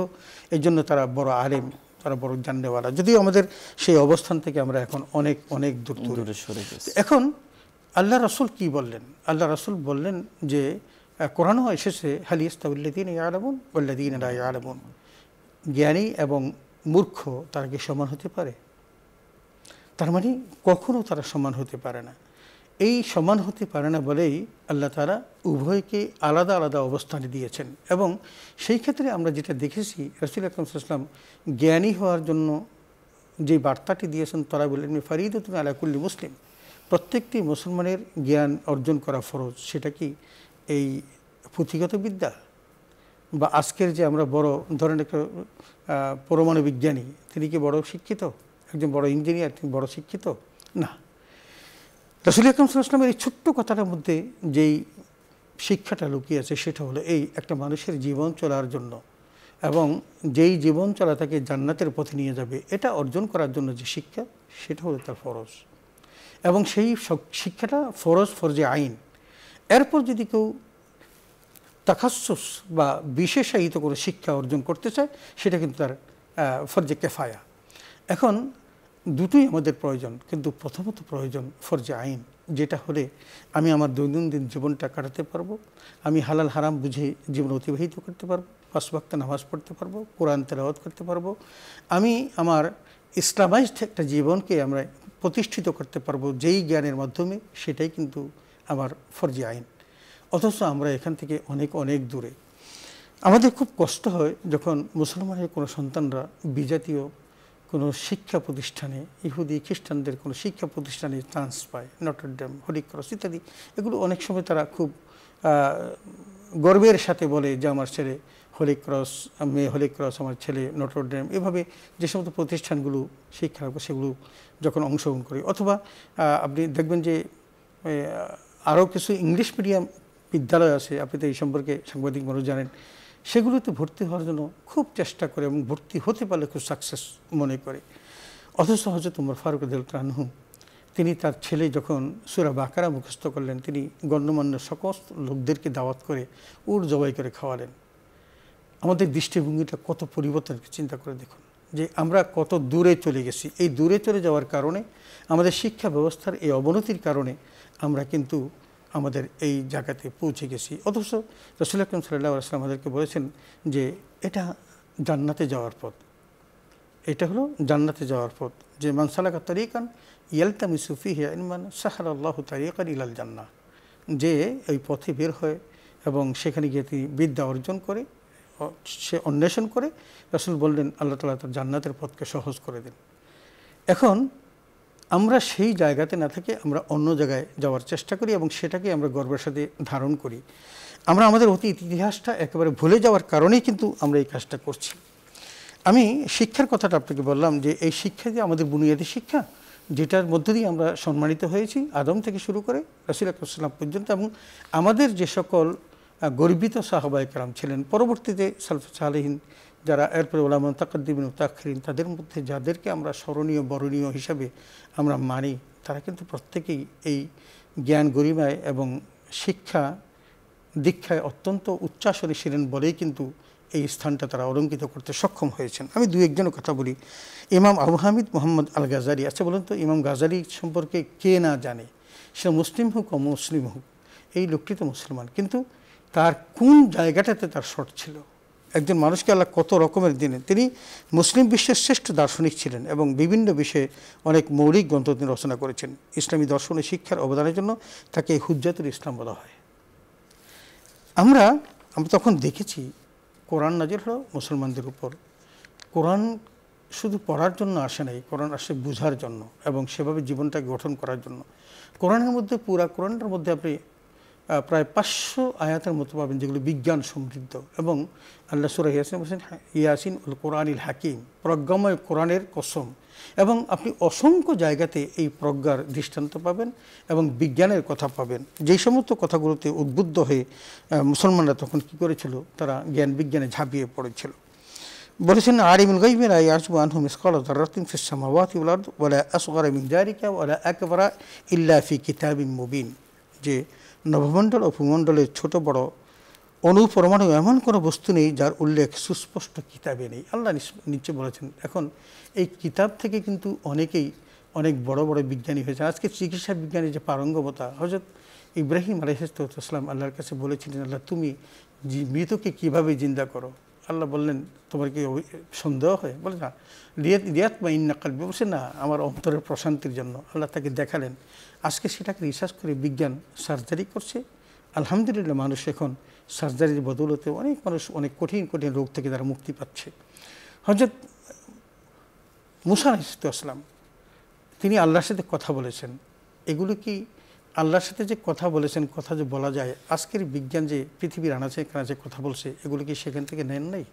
এই জন্য তারা বড় আলেম, তারা বড় জাননেওয়ালা। যদিও আমাদের সেই অবস্থান থেকে আমরা এখন অনেক অনেক দূরে সরে গেছি। এখন আল্লাহ রাসূল কি বললেন? আল্লাহ রাসূল বললেন যে কোরআনও এসেছে হাল ইয়াস্তাউল্লাযীনা ইয়ালামুন ওয়াল্লাযীনা লা ইয়ালামুন, জ্ঞানী এবং মূর্খ তারা কি সমান হতে পারে? তার মানে কখনো তারা সমান হতে পারে না। এই সমান হতে পারে না বলেই আল্লাহ তাআলা উভয়কে আলাদা আলাদা অবস্থানে দিয়েছেন। এবং সেই ক্ষেত্রে আমরা যেটা দেখেছি, রাসূল আকরাম সাল্লাল্লাহু আলাইহি ওয়াসাল্লাম জ্ঞানী হওয়ার জন্য যে বার্তাটি দিয়েছেন, তালাবুল ইলমি ফারিদাতুন আলা কুল্লি মুসলিম, প্রত্যেকটি মুসলমানের জ্ঞান অর্জন করা ফরজ। সেটা কি এই পুঁথিগত বিদ্যা বা আজকের যে আমরা বড় ধরেন একটা পরমাণু বিজ্ঞানী, তিনি কি বড় শিক্ষিত? একজন বড় ইঞ্জিনিয়ার তিনি বড় শিক্ষিত না। রাসূল আকরাম সাল্লাল্লাহু আলাইহি ওয়াসাল্লামের এই ছোট্ট কথাটার মধ্যে যেই শিক্ষাটা লুকিয়ে আছে সেটা হলো এই, একটা মানুষের জীবন চলার জন্য এবং যেই জীবন চলা তাকে জান্নাতের পথে নিয়ে যাবে, এটা অর্জন করার জন্য যে শিক্ষা, সেটা হলো তার ফরজ। এবং সেই শিক্ষাটা ফরজে আইন। এরপর যদি কেউ তাখাসসুস বা বিশেষায়িত কোনো শিক্ষা অর্জন করতে চায়, সেটা কিন্তু তার ফরজে কেফায়া। এখন দুটোই আমাদের প্রয়োজন, কিন্তু প্রথমত প্রয়োজন ফরজে আইন, যেটা হলে আমি আমার দৈনন্দিন জীবনটা কাটাতে পারবো, আমি হালাল হারাম বুঝে জীবন অতিবাহিত করতে পারবো, 5 ওয়াক্ত নামাজ পড়তে পারবো, কোরআন তেলাওয়াত করতে পারবো, আমি আমার ইসলামাইজড একটা জীবনকে আমরা প্রতিষ্ঠিত করতে পারবো যেই জ্ঞানের মাধ্যমে, সেটাই কিন্তু আমার ফরজে আইন। অথচ আমরা এখান থেকে অনেক অনেক দূরে। আমাদের খুব কষ্ট হয় যখন মুসলমানের কোনো সন্তানরা বিজাতীয় কোনো শিক্ষা প্রতিষ্ঠানে, ইহুদি খ্রিস্টানদের কোনো শিক্ষা প্রতিষ্ঠানে চান্স পায়, নটর ডেম, হলি ক্রস ইত্যাদি, এগুলো অনেক সময় তারা খুব গর্বের সাথে বলে যে আমার ছেলে হলি ক্রস, মেয়ে হলি ক্রস, আমার ছেলে নটর ডেম, এভাবে যে সমস্ত প্রতিষ্ঠানগুলো শিক্ষা সেগুলো যখন অংশগ্রহণ করে। অথবা আপনি দেখবেন যে আরও কিছু ইংলিশ মিডিয়াম বিদ্যালয় আছে, আপনি তো এই সম্পর্কে সাংবাদিক মানুষ জানেন, সেগুলোতে ভর্তি হওয়ার জন্য খুব চেষ্টা করে এবং ভর্তি হতে পারলে খুব সাকসেস মনে করে। অথচ হযরত ওমর ফারুক রাদিয়াল্লাহু আনহু তিনি তার ছেলে যখন সূরা বাকারা মুখস্থ করলেন, তিনি গণ্যমান্য সকল লোকদেরকে দাওয়াত করে উট জবাই করে খাওয়ালেন। আমাদের দৃষ্টিভঙ্গিটা কত পরিবর্তন, চিন্তা করে দেখুন যে আমরা কত দূরে চলে গেছি। এই দূরে চলে যাওয়ার কারণে, আমাদের শিক্ষা ব্যবস্থার এই অবনতির কারণে আমরা কিন্তু আমাদের এই জায়গাতে পৌঁছে গেছি। অথচ রাসূল আকরাম সাল্লাল্লাহু আলাইহি ওয়াসাল্লাম আমাদেরকে বলেছেন যে এটা জান্নাতে যাওয়ার পথ, এটা হলো জান্নাতে যাওয়ার পথ, যে মান সালাকা তারিকান ইয়ালতামিসু ফিহি ইলমান সাহালাল্লাহু তারিকান ইলাল জান্নাহ, যে এই পথে বের হয় এবং সেখানে গিয়ে তিনি বিদ্যা অর্জন করে, সে অন্বেষণ করে, রাসূল বললেন আল্লাহ তাআলা তার জান্নাতের পথকে সহজ করে দেন। এখন আমরা সেই জায়গাতে না থেকে আমরা অন্য জায়গায় যাওয়ার চেষ্টা করি এবং সেটাকে আমরা গর্বের সাথে ধারণ করি। আমরা আমাদের অতীত ইতিহাসটা একেবারে ভুলে যাওয়ার কারণেই কিন্তু আমরা এই কাজটা করছি। আমি শিক্ষার কথাটা আপনাকে বললাম যে এই শিক্ষা যে আমাদের বুনিয়াদী শিক্ষা, যেটার মধ্য দিয়ে আমরা সম্মানিত হয়েছি আদম থেকে শুরু করে রাসূল আকরাম সাল্লাল্লাহু আলাইহি ওয়াসাল্লাম পর্যন্ত, এবং আমাদের যে সকল গর্বিত সাহাবায়ে কেরাম ছিলেন, পরবর্তীতে সালফে সালেহিন যারা, এরপরে উলামা মুতাকাদ্দিমিন মুতাআখিরিন, তাদের মধ্যে যাদেরকে আমরা স্মরণীয় বরণীয় হিসাবে আমরা মানি, তারা কিন্তু প্রত্যেকেই এই জ্ঞান গরিমায় এবং শিক্ষা দীক্ষায় অত্যন্ত উচ্চাসনে ছিলেন বলেই কিন্তু এই স্থানটা তারা অলঙ্কিত করতে সক্ষম হয়েছেন। আমি দু একজনের কথা বলি। ইমাম আবু হামিদ মোহাম্মদ আল গাজালি, আচ্ছা বলুন তো ইমাম গাজালি সম্পর্কে কে না জানে? সে মুসলিম হোক অমুসলিম হোক, এই লোকটি তো মুসলমান, কিন্তু তার কোন জায়গাটাতে তার শর্ট ছিল? একজন মানুষকে আল্লাহ কত রকমের দিনে, তিনি মুসলিম বিশ্বের শ্রেষ্ঠ দার্শনিক ছিলেন এবং বিভিন্ন বিষয়ে অনেক মৌলিক গ্রন্থ তিনি রচনা করেছেন। ইসলামী দর্শনের শিক্ষার অবদানের জন্য তাকে হুজ্জাতুল ইসলাম বলা হয়। আমরা তখন দেখেছি কোরআন নাজিল হলো মুসলমানদের উপর। কোরআন শুধু পড়ার জন্য আসে নাই, কোরআন আসে বুঝার জন্য এবং সেভাবে জীবনটাকে গঠন করার জন্য। কোরআনের মধ্যে, পুরা কোরআনটার মধ্যে আপনি প্রায় 500 আয়াতের মতো পাবেন যেগুলো বিজ্ঞান সমৃদ্ধ, এবং আল্লাহ সূরা ইয়াসিন বলেছেন ইয়াসিন উল কোরআনিল হাকিম, প্রজ্ঞাময় কোরআনের কসম, এবং আপনি অসংখ্য জায়গাতে এই প্রজ্ঞার দৃষ্টান্ত পাবেন এবং বিজ্ঞানের কথা পাবেন। যেই সমস্ত কথাগুলোতে উদ্বুদ্ধ হয়ে মুসলমানরা তখন কী করেছিল, তারা জ্ঞান বিজ্ঞানে ঝাঁপিয়ে পড়েছিল। বলেছেন আলিমুল গায়বি লা ইয়াযুবু আনহু মিসকালু যাররাতিন ফিস সামাওয়াতি ওয়াল আরদ ওয়ালা আসগারা মিন যালিকা ওয়ালা আকবারা ইল্লা ফি কিতাবিন মুবিন, যে নভমণ্ডল ও ভূমণ্ডলের ছোট বড় অনুপরমাণু এমন কোনো বস্তু নেই যার উল্লেখ সুস্পষ্ট কিতাবে নেই। আল্লাহ নিচে বলেছেন। এখন এই কিতাব থেকে কিন্তু অনেকেই অনেক বড় বড় বিজ্ঞানী হয়েছে। আজকে চিকিৎসা বিজ্ঞানের যে পারঙ্গমতা, হযরত ইব্রাহিম আলাইহিস সালাম আল্লাহর কাছে বলেছিলেন, আল্লাহ তুমি মৃতকে কীভাবে জিন্দা করো? আল্লাহ বললেন, তোমার কি সন্দেহ হয়? বলে না, রিয়াত বা ইন্না কালবি, বলছে না, আমার অন্তরের প্রশান্তির জন্য। আল্লাহ তাকে দেখালেন। আজকে সেটাকে রিসার্চ করে বিজ্ঞান সার্জারি করছে। আলহামদুলিল্লাহ, মানুষ এখন সার্জারির বদৌলতে অনেক মানুষ অনেক কঠিন কঠিন রোগ থেকে তারা মুক্তি পাচ্ছে। হযরত মুসা আলাইহিস সালাম তিনি আল্লাহর সাথে কথা বলেছেন। এগুলো কি আল্লাহর সাথে যে কথা বলেছেন, কথা যে বলা যায়, আজকের বিজ্ঞান যে পৃথিবীর আনাচে কানাচে কথা বলছে, এগুলো কি সেখান থেকে নেন নাই?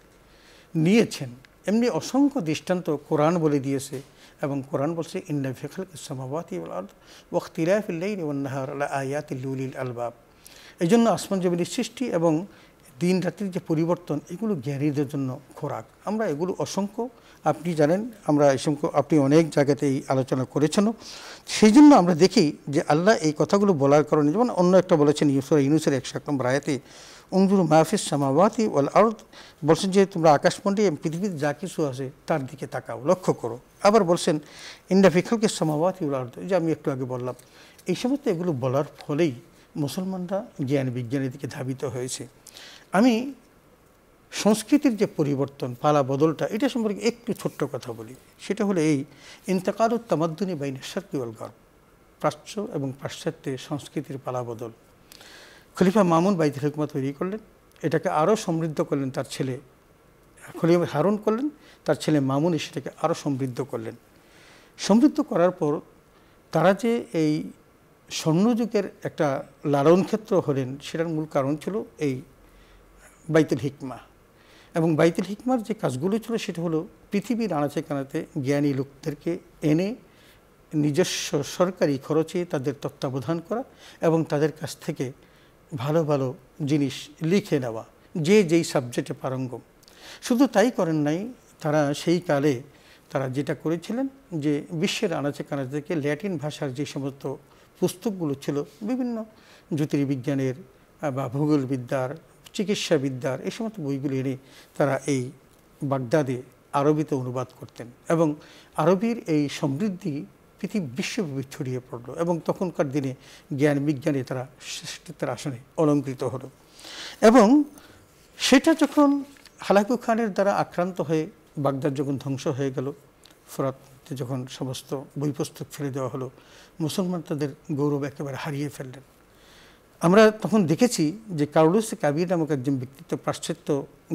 নিয়েছেন। এমনি অসংখ্য দৃষ্টান্ত কোরআন বলে দিয়েছে, এবং কোরআন বলছে ইন্না ফি খালকিস সামাওয়াতি ওয়াল আরদ ওয়া ইখতিলাফিল লাইলি ওয়ান নাহার লাআয়াতিল লিউলিল আলবাব। এই জন্য আসমান জমিনের সৃষ্টি এবং দিন রাত্রির যে পরিবর্তন, এগুলো জ্ঞানীদের জন্য খোরাক। আমরা এগুলো অসংখ্য, আপনি জানেন, আমরা এই সংখ্য আপনি অনেক জায়গাতে এই আলোচনা করেছেন। সেই জন্য আমরা দেখি যে আল্লাহ এই কথাগুলো বলার কারণে, যেমন অন্য একটা বলেছেন সূরা ইউনূসের 101 নম্বর আয়াতে, উনজুরু মাহফিস সামাওয়াতি ওয়াল আরদ, বলছেন যে তোমরা আকাশমণ্ডলী এবং পৃথিবীতে যা কিছু আছে তার দিকে তাকাও, লক্ষ্য করো। আবার বলছেন ইন্না ফি খালকিস সামাওয়াতি ওয়াল আরদ, যে আমি একটু আগে বললাম, এই সমস্ত এগুলো বলার ফলেই মুসলমানরা জ্ঞান বিজ্ঞানের দিকে ধাবিত হয়েছে। আমি সংস্কৃতির যে পরিবর্তন, পালা বদলটা, এটা সম্পর্কে একটু ছোট্ট কথা বলি। সেটা হলো এই ইন্তেকালুত তামাদ্দুনি বাইনা শারকি ওয়াল গারব, প্রাচ্য এবং পাশ্চাত্যে সংস্কৃতির পালা বদল। খলিফা মামুন বাইতুল হিকমা তৈরি করলেন, এটাকে আরও সমৃদ্ধ করলেন তার ছেলে খলিফা হারুন করলেন, তার ছেলে মামুন সেটাকে আরও সমৃদ্ধ করলেন। সমৃদ্ধ করার পর তারা যে এই স্বর্ণযুগের একটা লালন ক্ষেত্র হলেন, সেটার মূল কারণ ছিল এই বাইতুল হিকমা। এবং বাইতুল হিকমার যে কাজগুলো ছিল সেটা হলো পৃথিবীর আনাচে কানাতে জ্ঞানী লোকদেরকে এনে নিজস্ব সরকারি খরচে তাদের তত্ত্বাবধান করা এবং তাদের কাছ থেকে ভালো ভালো জিনিস লিখে নেওয়া, যে যেই সাবজেক্টে পারঙ্গম। শুধু তাই করেন নাই, তারা সেই কালে তারা যেটা করেছিলেন যে বিশ্বের আনাচে কানাচে থেকে ল্যাটিন ভাষার যে সমস্ত পুস্তকগুলো ছিল, বিভিন্ন জ্যোতির্বিজ্ঞানের বা ভূগোলবিদ্যার, চিকিৎসাবিদ্যার, এই সমস্ত বইগুলি এনে তারা এই বাগদাদে আরবিতে অনুবাদ করতেন এবং আরবির এই সমৃদ্ধি পৃথিবী বিশ্বব্যাপী ছড়িয়ে পড়ল এবং তখনকার দিনে জ্ঞান বিজ্ঞানে তারা শ্রেষ্ঠত্বের আসনে অলঙ্কৃত হলো। এবং সেটা যখন হালাকু খানের দ্বারা আক্রান্ত হয়ে বাগদাদ যখন ধ্বংস হয়ে গেল, ফরাতে যখন সমস্ত বই পুস্তক ফেলে দেওয়া হলো, মুসলমান তাদের গৌরব একেবারে হারিয়ে ফেললেন। আমরা তখন দেখেছি যে কার্লোস কাবির নামক একজন ব্যক্তিত্ব, পাশ্চাত্য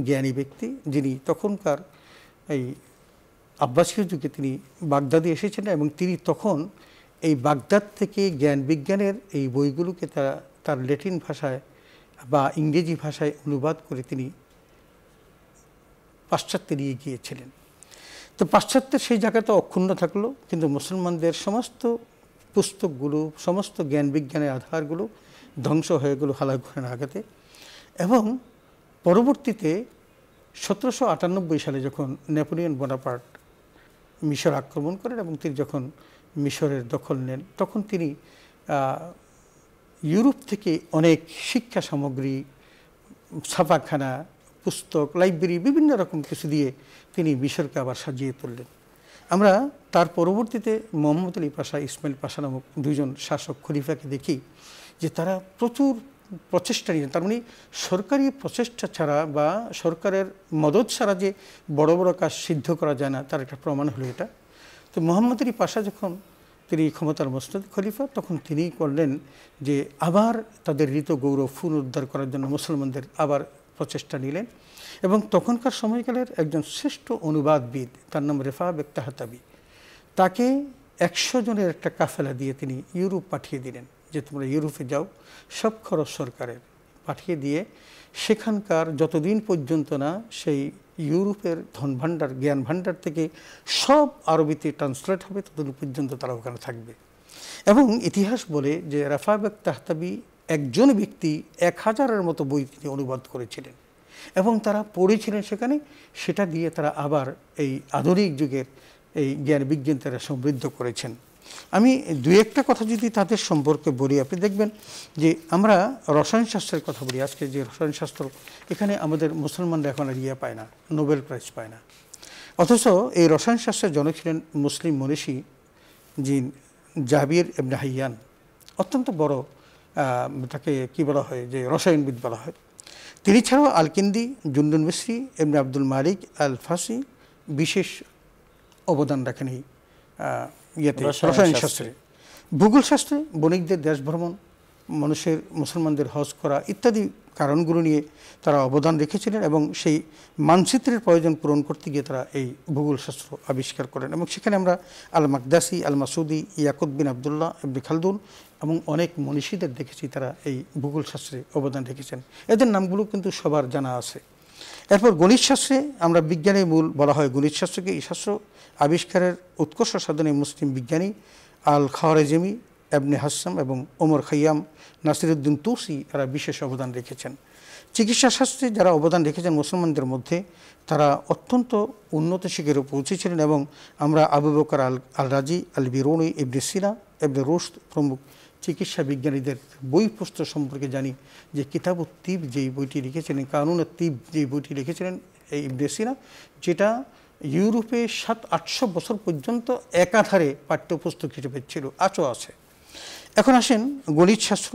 জ্ঞানী ব্যক্তি, যিনি তখনকার এই আব্বাসীয় যুগে তিনি বাগদাদে এসেছেন এবং তিনি তখন এই বাগদাদ থেকে জ্ঞান বিজ্ঞানের এই বইগুলোকে তার ল্যাটিন ভাষায় বা ইংরেজি ভাষায় অনুবাদ করে তিনি পাশ্চাত্যে নিয়ে গিয়েছিলেন। তো পাশ্চাত্যের সেই জায়গাটা অক্ষুণ্ণ থাকলো, কিন্তু মুসলমানদের সমস্ত পুস্তকগুলো, সমস্ত জ্ঞান বিজ্ঞানের আধারগুলো ধ্বংস হয়ে গেল হালাকু খানের আঘাতে। এবং পরবর্তীতে 1798 সালে যখন নেপোলিয়ন বোনাপার্ট মিশর আক্রমণ করেন এবং তিনি যখন মিশরের দখল নেন, তখন তিনি ইউরোপ থেকে অনেক শিক্ষা সামগ্রী, ছাপাখানা, পুস্তক, লাইব্রেরি, বিভিন্ন রকম কিছু দিয়ে তিনি মিশরকে আবার সাজিয়ে তুললেন। আমরা তার পরবর্তীতে মোহাম্মদ আলী পাশা, ইসমাইল পাশা নামক দুইজন শাসক খলিফাকে দেখি যে তারা প্রচুর প্রচেষ্টা নিয়ে, তার মানে সরকারি প্রচেষ্টা ছাড়া বা সরকারের মদত ছাড়া যে বড় বড় কাজ সিদ্ধ করা যায় না, তার একটা প্রমাণ হলো এটা। তো মোহাম্মদ আলী পাশা যখন তিনি ক্ষমতার মসনদ খলিফা, তখন তিনি করলেন যে আবার তাদের ঋত গৌরব পুনরুদ্ধার করার জন্য মুসলমানদের আবার প্রচেষ্টা নিলেন। এবং তখনকার সময়কালের একজন শ্রেষ্ঠ অনুবাদবিদ, তার নাম রেফা বেগ তাহতাবি, তাকে 100 জনের একটা কাফেলা দিয়ে তিনি ইউরোপ পাঠিয়ে দিলেন যে তোমরা ইউরোপে যাও, সব খরচ সরকারের, পাঠিয়ে দিয়ে সেখানকার যতদিন পর্যন্ত না সেই ইউরোপের ধন ভাণ্ডার, জ্ঞান ভাণ্ডার থেকে সব আরবিতে ট্রান্সলেট হবে, ততদিন পর্যন্ত তারা ওখানে থাকবে। এবং ইতিহাস বলে যে রেফা বেগ তাহতাবি একজন ব্যক্তি 1000-এর মতো বই তিনি অনুবাদ করেছিলেন এবং তারা পড়েছিলেন সেখানে। সেটা দিয়ে তারা আবার এই আধুনিক যুগের এই জ্ঞান বিজ্ঞান তারা সমৃদ্ধ করেছেন। আমি দুই একটা কথা যদি তাদের সম্পর্কে বলি, আপনি দেখবেন যে আমরা রসায়নশাস্ত্রের কথা বলি, আজকে যে রসায়নশাস্ত্র, এখানে আমাদের মুসলমানরা এখন আর ইয়ে পায় না, নোবেল প্রাইজ পায় না। অথচ এই রসায়নশাস্ত্রের জনক ছিলেন মুসলিম মনীষী জিন জাবির ইবনে হাইয়ান, অত্যন্ত বড়, তাকে কি বলা হয় যে রসায়নবিদ বলা হয়। তিনি ছাড়াও আল-কিন্দি, জুন্নুন মিসরি, ইবনে আব্দুল মালিক আল ফাসি বিশেষ অবদান রাখেন এই রসায়নশাস্ত্রে। ভূগোলশাস্ত্রে বণিকদের দেশ ভ্রমণ, মানুষের, মুসলমানদের হজ করা ইত্যাদি কারণগুলো নিয়ে তারা অবদান রেখেছিলেন এবং সেই মানচিত্রের প্রয়োজন পূরণ করতে গিয়ে তারা এই ভূগোলশাস্ত্র আবিষ্কার করেন। এবং সেখানে আমরা আল মাকদাসি, আল মাসুদি, ইয়াকুত বিন আবদুল্লাহ, ইবনে খালদুন এবং অনেক মনীষীদের দেখেছি তারা এই ভূগোলশাস্ত্রে অবদান রেখেছেন। এদের নামগুলো কিন্তু সবার জানা আছে। এরপর গণিতশাস্ত্রে আমরা বিজ্ঞানের মূল বলা হয় গণিতশাস্ত্রকে। এই শাস্ত্র আবিষ্কারের উৎকর্ষ সাধনে মুসলিম বিজ্ঞানী আল খাওয়ারেজমি, ইবনে হাসাম এবং ওমর খাইয়াম, নাসিরউদ্দিন তুসি এরা বিশেষ অবদান রেখেছেন। চিকিৎসা শাস্ত্রে যারা অবদান রেখেছেন মুসলমানদের মধ্যে, তারা অত্যন্ত উন্নত শিখরে পৌঁছেছিলেন এবং আমরা আবু বকর আল রাজি, আল বিরুনি, ইবনে সিনা, ইবনে রুশদ প্রমুখ চিকিৎসা বিজ্ঞানীদের বই পুস্তক সম্পর্কে জানি যে কিতাবুত তিব যেই বইটি লিখেছিলেন, কানুনুত তিব যেই বইটি লিখেছিলেন এই ইবনে সিনা, যেটা ইউরোপে 700-800 বছর পর্যন্ত একাধারে পাঠ্যপুস্তক হিসেবে ছিল, আজও আছে। এখন আসেন গণিত শাস্ত্র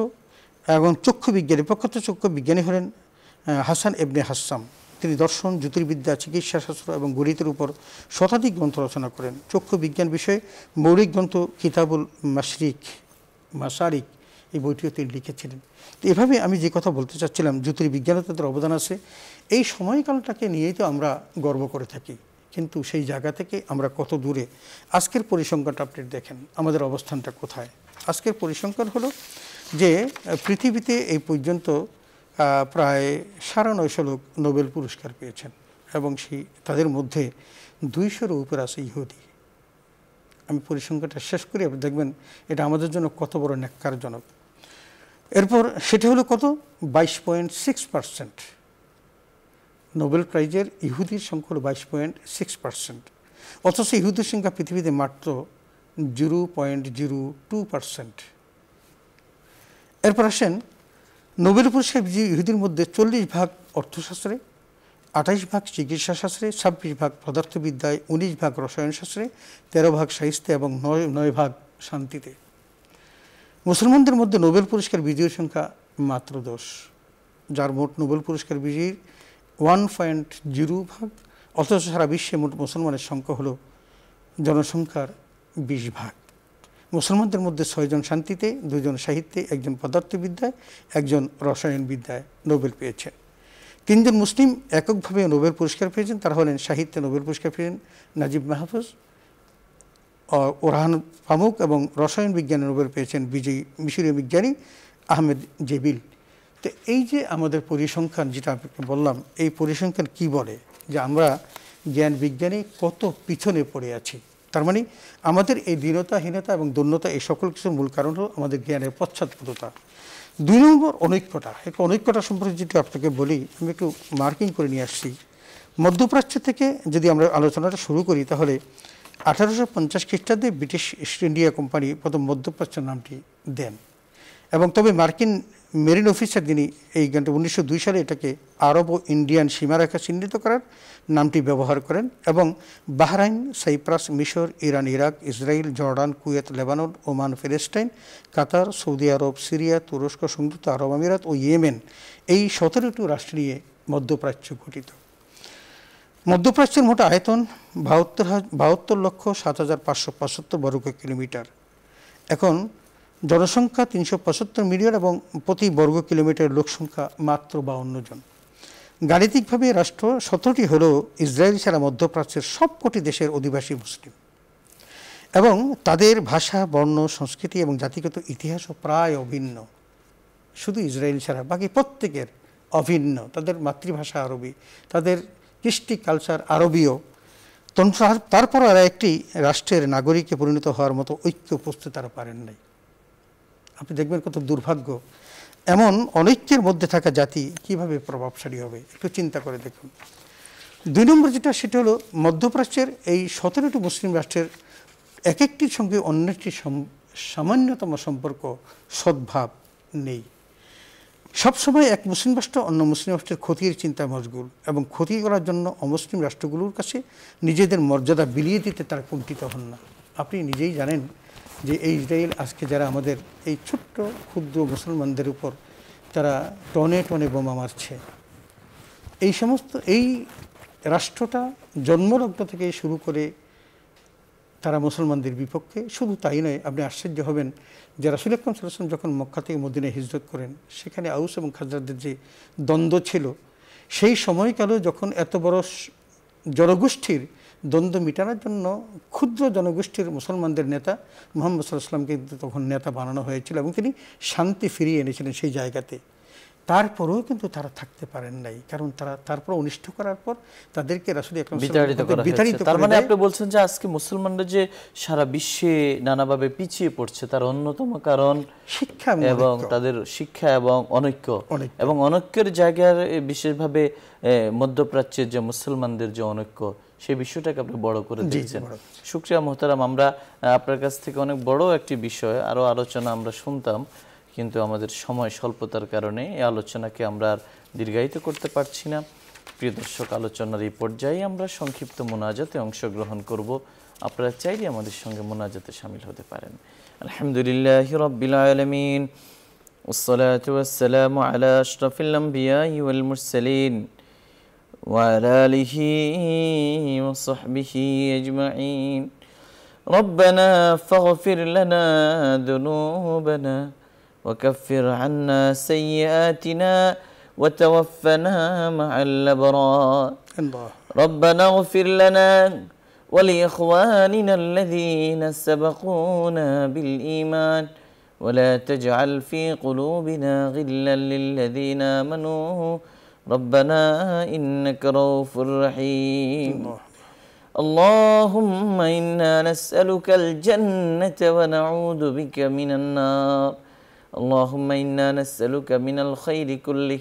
এবং চক্ষু বিজ্ঞানী, প্রখ্যাত চক্ষু বিজ্ঞানী হলেন হাসান ইবনে হাসাম। তিনি দর্শন, জ্যোতির্বিদ্যা, চিকিৎসা শাস্ত্র এবং গণিতের উপর শতাধিক গ্রন্থ রচনা করেন। চক্ষু বিজ্ঞান বিষয়ে মৌলিক গ্রন্থ কিতাবুল মাসারিক এই বইটিও তিনি লিখেছিলেন। তো এভাবে আমি যে কথা বলতে চাচ্ছিলাম, জ্যোতির্বিজ্ঞানে তাদের অবদান আছে। এই সময়কালটাকে নিয়েই তো আমরা গর্ব করে থাকি, কিন্তু সেই জায়গা থেকে আমরা কত দূরে। আজকের পরিসংখ্যানটা আপনি দেখেন আমাদের অবস্থানটা কোথায়। আজকের পরিসংখ্যান হলো যে পৃথিবীতে এই পর্যন্ত প্রায় 950 লোক নোবেল পুরস্কার পেয়েছেন, এবং তাদের মধ্যে 200-এর উপর আছে ইহুদি। আমি পরিসংখ্যাটা শেষ করি, আপনি দেখবেন এটা আমাদের জন্য কত বড় ন্যাক্কারজনক। এরপর সেটা হলো কত, 22.6%। নোবেল প্রাইজের ইহুদির সংখ্যা হলো 22.6%, অথচ ইহুদির সংখ্যা পৃথিবীতে মাত্র 0.02%। এরপর আসেন নোবেল পুরস্কার বিজয়ী ইহুদির মধ্যে 40% অর্থশাস্ত্রে, 28% চিকিৎসা শাস্ত্রে, 26% পদার্থবিদ্যায়, 19% রসায়ন শাস্ত্রে, 13% সাহিত্যে এবং 9% শান্তিতে। মুসলমানদের মধ্যে নোবেল পুরস্কার বিজয়ীর সংখ্যা মাত্র 10, যার মোট নোবেল পুরস্কার বিজয়ীর 1.0%, অথচ সারা বিশ্বে মোট মুসলমানের সংখ্যা হলো জনসংখ্যার 20%। মুসলমানদের মধ্যে 6 জন শান্তিতে, 2 জন সাহিত্যে, 1 জন পদার্থবিদ্যায়, 1 জন রসায়ন বিদ্যায় নোবেল পেয়েছেন। 3 জন মুসলিম এককভাবে নোবেল পুরস্কার পেয়েছেন, তারা হলেন সাহিত্যে নোবেল পুরস্কার পেয়েছেন নাজিব মাহফুজ, ওরহান পামুক, এবং রসায়ন বিজ্ঞানে নোবেল পেয়েছেন বিজয়ী মিশরীয় বিজ্ঞানী আহমেদ জেবিল। তো এই যে আমাদের পরিসংখ্যান, যেটা আপনাকে বললাম, এই পরিসংখ্যান কি বলে যে আমরা জ্ঞান বিজ্ঞানে কত পিছনে পড়ে আছি। তার মানে আমাদের এই দীনতাহীনতা এবং দৈন্যতা, এই সকল কিছুর মূল কারণ হলো আমাদের জ্ঞানের পশ্চাৎপদতা। 2 নম্বর অনৈক্যতা। একটু অনৈক্যতা সম্পর্কে যদি আপনাকে বলি, আমি একটু মার্কিং করে নিয়ে আসছি। মধ্যপ্রাচ্য থেকে যদি আমরা আলোচনাটা শুরু করি, তাহলে 1850 খ্রিস্টাব্দে ব্রিটিশ ইস্ট ইন্ডিয়া কোম্পানি প্রথম মধ্যপ্রাচ্য নামটি দেন, এবং তবে মার্কিন মেরিন অফিসার যিনি এই 1902 সালে এটাকে আরব ও ইন্ডিয়ান সীমারেখা চিহ্নিত করার নামটি ব্যবহার করেন, এবং বাহরাইন, সাইপ্রাস, মিশর, Iran, Iraq, Israel, Jordan, Kuwait, Lebanon, Oman, ফিলিস্তিন, কাতার, সৌদি আরব, সিরিয়া, তুরস্ক, সংযুক্ত আরব আমিরাত ও ইয়েমেন, এই 17টি রাষ্ট্র নিয়ে মধ্যপ্রাচ্য গঠিত। মধ্যপ্রাচ্যের মোট আয়তন 72,07,575 বর্গ কিলোমিটার। এখন জনসংখ্যা 375 মিলিয়ন এবং প্রতি বর্গ কিলোমিটার লোক সংখ্যা মাত্র 52 জন। গাণিতিকভাবে রাষ্ট্র 17টি হলেও ইসরায়েল ছাড়া মধ্যপ্রাচ্যের সবকটি দেশের অধিবাসী মুসলিম, এবং তাদের ভাষা, বর্ণ, সংস্কৃতি এবং জাতিগত ইতিহাসও প্রায় অভিন্ন। শুধু ইসরায়েল ছাড়া বাকি প্রত্যেকের অভিন্ন। তাদের মাতৃভাষা আরবি, তাদের কৃষ্টি কালচার আরবীয়। তারপর আর একটি রাষ্ট্রের নাগরিকে পরিণত হওয়ার মতো ঐক্য উপস্থিত তারা পারেন নাই। আপনি দেখবেন কত দুর্ভাগ্য, এমন অনৈক্যের মধ্যে থাকা জাতি কিভাবে প্রভাবশালী হবে, একটু চিন্তা করে দেখুন। 2 নম্বর যেটা, সেটা হলো মধ্যপ্রাচ্যের এই 17টি মুসলিম রাষ্ট্রের এক একটির সঙ্গে অন্য একটি সামান্যতম সম্পর্ক, সদ্ভাব নেই। সবসময় এক মুসলিম রাষ্ট্র অন্য মুসলিম রাষ্ট্রের ক্ষতির চিন্তায় মশগুল, এবং ক্ষতি করার জন্য অমুসলিম রাষ্ট্রগুলোর কাছে নিজেদের মর্যাদা বিলিয়ে দিতে তারা কুণ্ঠিত হন না। আপনি নিজেই জানেন যে এই ইসরায়েল আজকে যারা আমাদের এই ছোট্ট ক্ষুদ্র মুসলমানদের উপর তারা টনে টনে বোমা মারছে, এই সমস্ত এই রাষ্ট্রটা জন্মলগ্ন থেকে শুরু করে তারা মুসলমানদের বিপক্ষে। শুধু তাই নয়, আপনি আশ্চর্য হবেন যে রাসূল আকরাম সাল্লাল্লাহু আলাইহি ওয়াসাল্লাম যখন মক্কা থেকে মদিনায় হিজরত করেন, সেখানে আউস এবং খাজরাজদের যে দ্বন্দ্ব ছিল, সেই সময়কালেও যখন এত বড় জনগোষ্ঠীর দ্বন্দ্ব মেটানোর জন্য ক্ষুদ্র জনগোষ্ঠীর মুসলমানদের নেতা মুহাম্মদ সাল্লাল্লাহু আলাইহি ওয়াসাল্লামকে তখন নেতা বানানো হয়েছিল, এবং তিনি শান্তি ফিরিয়ে এনেছিলেন সেই জায়গাতে। তারপরেও কিন্তু তারা থাকতে পারেন নাই, কারণ তারা তারপর অনিষ্ট করার পর তাদেরকে রাসূল আকরাম বিতাড়িত করা হয়েছে। তার মানে আপনি বলছেন যে আজকে মুসলমানরা যে সারা বিশ্বে নানাভাবে পিছিয়ে পড়ছে, তার অন্যতম কারণ শিক্ষা এবং তাদের শিক্ষা এবং অনৈক্য, এবং অনৈক্যের জায়গায় বিশেষভাবে মধ্যপ্রাচ্যের যে মুসলমানদের যে অনৈক্য, সেই বিষয়টাকে আপনি বড় করে দিয়েছেন। শুকরিয়া মোহতারাম। আমরা আপনার কাছ থেকে অনেক বড় একটি বিষয় আরও আলোচনা আমরা শুনতাম, কিন্তু আমাদের সময় স্বল্পতার কারণে এই আলোচনাকে আমরা আর দীর্ঘায়িত করতে পারছি না। প্রিয় দর্শক, আলোচনার এই পর্যায়ে আমরা সংক্ষিপ্ত মোনাজাতে অংশগ্রহণ করব। আপনারা চাইলে আমাদের সঙ্গে মোনাজাতে শামিল হতে পারেন। আলহামদুলিল্লাহি রাব্বিল আলামিন, ওয়াসসালাতু ওয়াসসালামু আলা আশরাফিল আমবিয়াই ওয়াল মুরসালিন ওয়া আলা আলিহি ওয়া সাহবিহি আজমাইন। রব্বানা ফাগফির লানা যুনুবানা ওয়া কাফির আন্না সাইয়্যাতিনা ওয়া তাওয়াফফানা মা'আল আবরার। রব্বানা ইগফির লানা ولإخواننا الذين سبقونا بالإيمان ولا تجعل في قلوبنا غلا للذين آمنوا ربنا إنك رؤوف رحيم. اللهم إنا نسألك الجنة ونعوذ بك من النار. اللهم إنا نسألك من الخير كله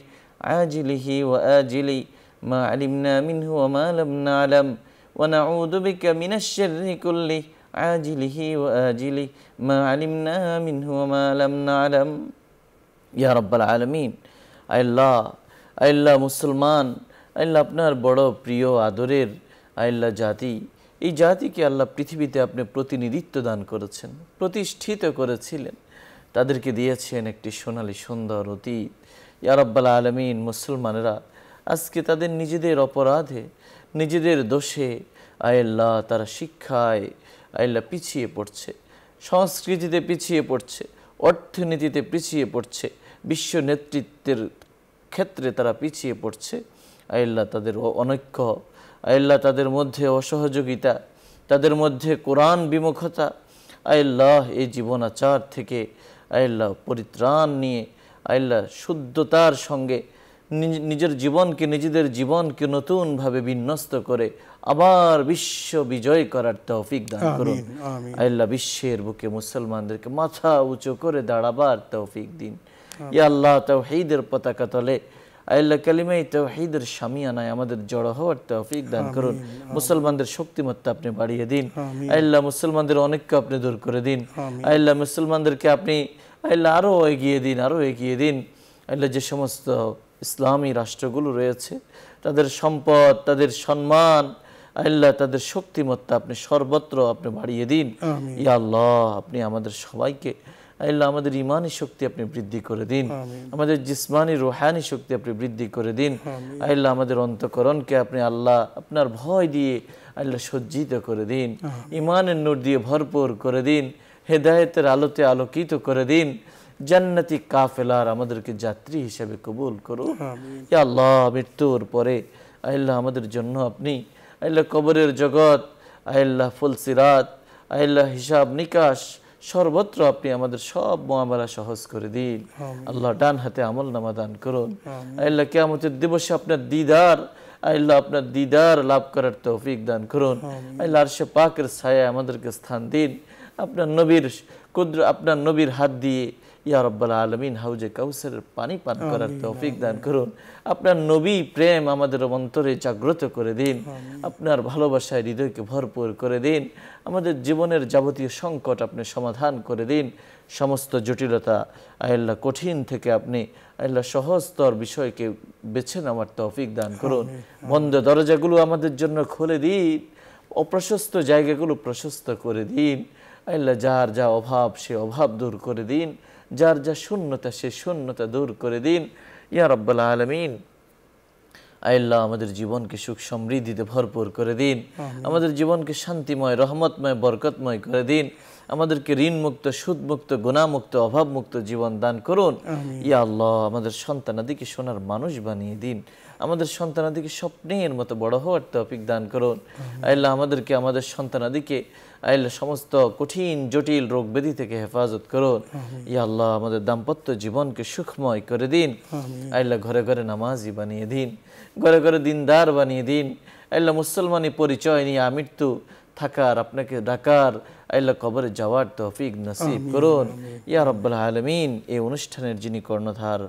عاجله وآجله ما علمنا منه وما لم نعلم ونعوذ بك من الشر كله عاجله وآجله ما علمنا منه وما لم نعلم يا رب العالمين. আল্লাহ মুসলমান, আল্লাহ আপনার বড় প্রিয় আদরের আল্লাহ জাতি, এই জাতিকে আল্লাহ পৃথিবীতে আপনি প্রতিনিধিত্ব দান করেছেন, প্রতিষ্ঠিত করেছিলেন, তাদেরকে দিয়েছেন একটি সোনালী সুন্দর অতীত। ইয়া রাব্বাল আলামিন, মুসলমানেরা আজকে তাদের নিজেদের অপরাধে, নিজেদের দোষে আল্লাহ তারা শিক্ষায় আল্লাহ পিছিয়ে পড়ছে, সংস্কৃতিতে পিছিয়ে পড়ছে, অর্থনীতিতে পিছিয়ে পড়ছে, বিশ্ব নেতৃত্বের ক্ষেত্রে তারা পিছিয়ে পড়ছে। আল্লাহ তাদের অনৈক্য, আল্লাহ তাদের মধ্যে অসহযোগিতা, তাদের মধ্যে কোরআন বিমুখতা, আল্লাহ এই জীবনাচার থেকে আল্লাহ পরিত্রাণ নিয়ে আল্লাহ শুদ্ধতার সঙ্গে নিজের জীবনকে, নিজেদের জীবনকে নতুনভাবে বিন্যস্ত করে আবার বিশ্ব বিজয় করার তৌফিক দান করুন। আল্লাহ বিশ্বের বুকে মুসলমানদেরকে মাথা উঁচু করে দাঁড়াবার তৌফিক দিন। ইয়া আল্লাহ, তাওহীদের পতাকা তলে আল্লাহ কালিমায়ে তাওহীদের শামিয়ানায় আমাদের জড়ো হওয়ার তৌফিক দান করুন। মুসলমানদের শক্তিমত্তা আপনি বাড়িয়ে দিন। আল্লাহ মুসলমানদের অনৈক্য আপনি দূর করে দিন। আল্লাহ মুসলমানদেরকে আপনি আল্লাহ আরো এগিয়ে দিন, আরো এগিয়ে দিন। আল্লাহ যে সমস্ত ইসলামী রাষ্ট্রগুলো রয়েছে, তাদের সম্পদ, তাদের সম্মান, আল্লাহ তাদের শক্তিমত্তা আপনি সর্বত্র আপনি বাড়িয়ে দিন। ইয়া আল্লাহ, আপনি আমাদের সবাইকে আল্লাহ আমাদের ইমানি শক্তি আপনি বৃদ্ধি করে দিন, আমাদের জিসমানি রুহানি শক্তি আপনি বৃদ্ধি করে দিন। আল্লাহ আমাদের অন্তঃকরণকে আপনি আল্লাহ আপনার ভয় দিয়ে আল্লাহ সজ্জিত করে দিন, ইমানের নূর দিয়ে ভরপুর করে দিন, হেদায়েতের আলোতে আলোকিত করে দিন। জান্নাতি কাফেলার আমাদেরকে যাত্রী হিসেবে কবুল করুন। ইয়া আল্লাহ, মৃত্যুর পরে আল্লাহ আমাদের জন্য আপনি আল্লাহ কবরের জগৎ, আল্লাহ ফুলসিরাত, আল্লাহ হিসাব নিকাশ, সর্বত্র আপনি আমাদের সব মুআমালা সহজ করে দিন। আল্লাহ ডান হাতে আমল নামা দান করুন। আল্লাহ কিয়ামতের দিবসে আপনার দিদার, আল্লাহ আপনার দিদার লাভ করার তৌফিক দান করুন। আল্লাহ আরশে পাকের ছায়ায় আমাদেরকে স্থান দিন। আপনার নবীর হাত দিয়ে ইয়া রাব্বাল আলামিন হাউজে কাউসারের পানি পান করার তৌফিক দান করুন। আপনার নবী প্রেম আমাদের অন্তরে জাগ্রত করে দিন। আপনার ভালোবাসায় হৃদয়কে ভরপুর করে দিন। আমাদের জীবনের যাবতীয় সংকট আপনি সমাধান করে দিন। সমস্ত জটিলতা আল্লাহ কঠিন থেকে আপনি আল্লাহ সহজতর বিষয়কে বেছে নেওয়ার তৌফিক দান করুন। বন্ধ দরজাগুলো আমাদের জন্য খুলে দিন, অপ্রশস্ত জায়গাগুলো প্রশস্ত করে দিন। আল্লাহ যার যা অভাব সে অভাব দূর করে দিন, যার যা শূন্যতা সে শূন্যতা দূর করে দিন। ইয়া রাব্বাল আলামিন, আল্লাহ আমাদের জীবনকে সুখ সমৃদ্ধিতে ভরপুর করে দিন। আমাদের জীবনকে শান্তিময়, রহমতময়, বরকতময় করে দিন। আমাদেরকে ঋণ মুক্ত, সুদ মুক্ত, গুনাহ মুক্ত, অভাব মুক্ত জীবন দান করুন। ইয়া আল্লাহ, আমাদের সন্তানাদিকে সোনার মানুষ বানিয়ে দিন। আমাদের সন্তানাদিকে স্বপ্নের মতো বড় হওয়ার তৌফিক দান করুন। আল্লাহ আমাদেরকে, আমাদের সন্তানাদিকে আল্লাহ সমস্ত কঠিন জটিল রোগ ব্যাধি থেকে হেফাজত করুন। ইয়া আল্লাহ, আমাদের দাম্পত্য জীবনকে সুখময় করে দিন। আল্লাহ ঘরে ঘরে নামাজি বানিয়ে দিন, ঘরে ঘরে দিনদার বানিয়ে দিন। আল্লাহ মুসলমানি পরিচয় নিয়ে আমৃত্যু থাকার, আপনাকে ডাকার, আল্লাহ কবরে যাওয়ার তৌফিক নসিব করুন। ইয়া রাব্বাল আলামিন, এই অনুষ্ঠানের যিনি কর্ণধার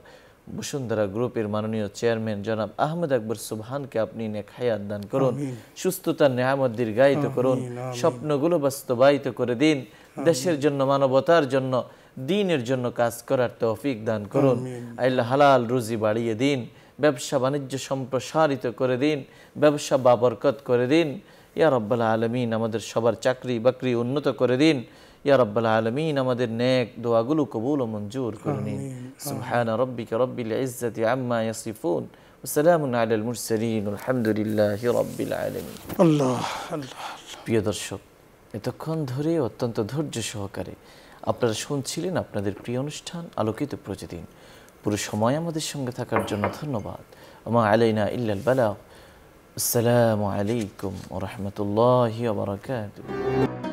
বসুন্ধরা গ্রুপের মাননীয় চেয়ারম্যান জনাব আহমেদ আকবর সুবহানকে আপনি নেক হায়াত দান করুন, সুস্থতার নেয়ামত দীর্ঘায়িত করুন, স্বপ্নগুলো বাস্তবায়িত করে দিন, দেশের জন্য, মানবতার জন্য, দ্বীনের জন্য কাজ করার তৌফিক দান করুন। আল্লাহ হালাল রুজি বাড়িয়ে দিন, ব্যবসা বাণিজ্য সম্প্রসারিত করে দিন, ব্যবসা বাবরকত করে দিন। ইয়া রাব্বাল আলামিন আমাদের সবার চাকরি বাকরি উন্নত করে দিন। ইয়া রাব্বাল আলামিন আমাদের নেক দোয়াগুলো কবুল ও মঞ্জুর করে নিন। সুবহান রাব্বিকা রাব্বিল ইজ্জাতি আম্মা ইয়াসিফুন ওয়া সালামুন আলাল মুরসালিন আলহামদুলিল্লাহি রাব্বিল আলামিন। আল্লাহ আল্লাহ। প্রিয় দর্শক, এতক্ষণ ধরে অত্যন্ত ধৈর্য সহকারে আপনারা শুনছিলেন আপনাদের প্রিয় অনুষ্ঠান আলোকিত প্রতিদিন। পুরো সময় আমাদের সঙ্গে থাকার জন্য ধন্যবাদ। ওমা আলাইনা ইল্লাল বালাগ। আসসালামু আলাইকুম ওয়া রাহমাতুল্লাহি ওয়া বারাকাতুহু।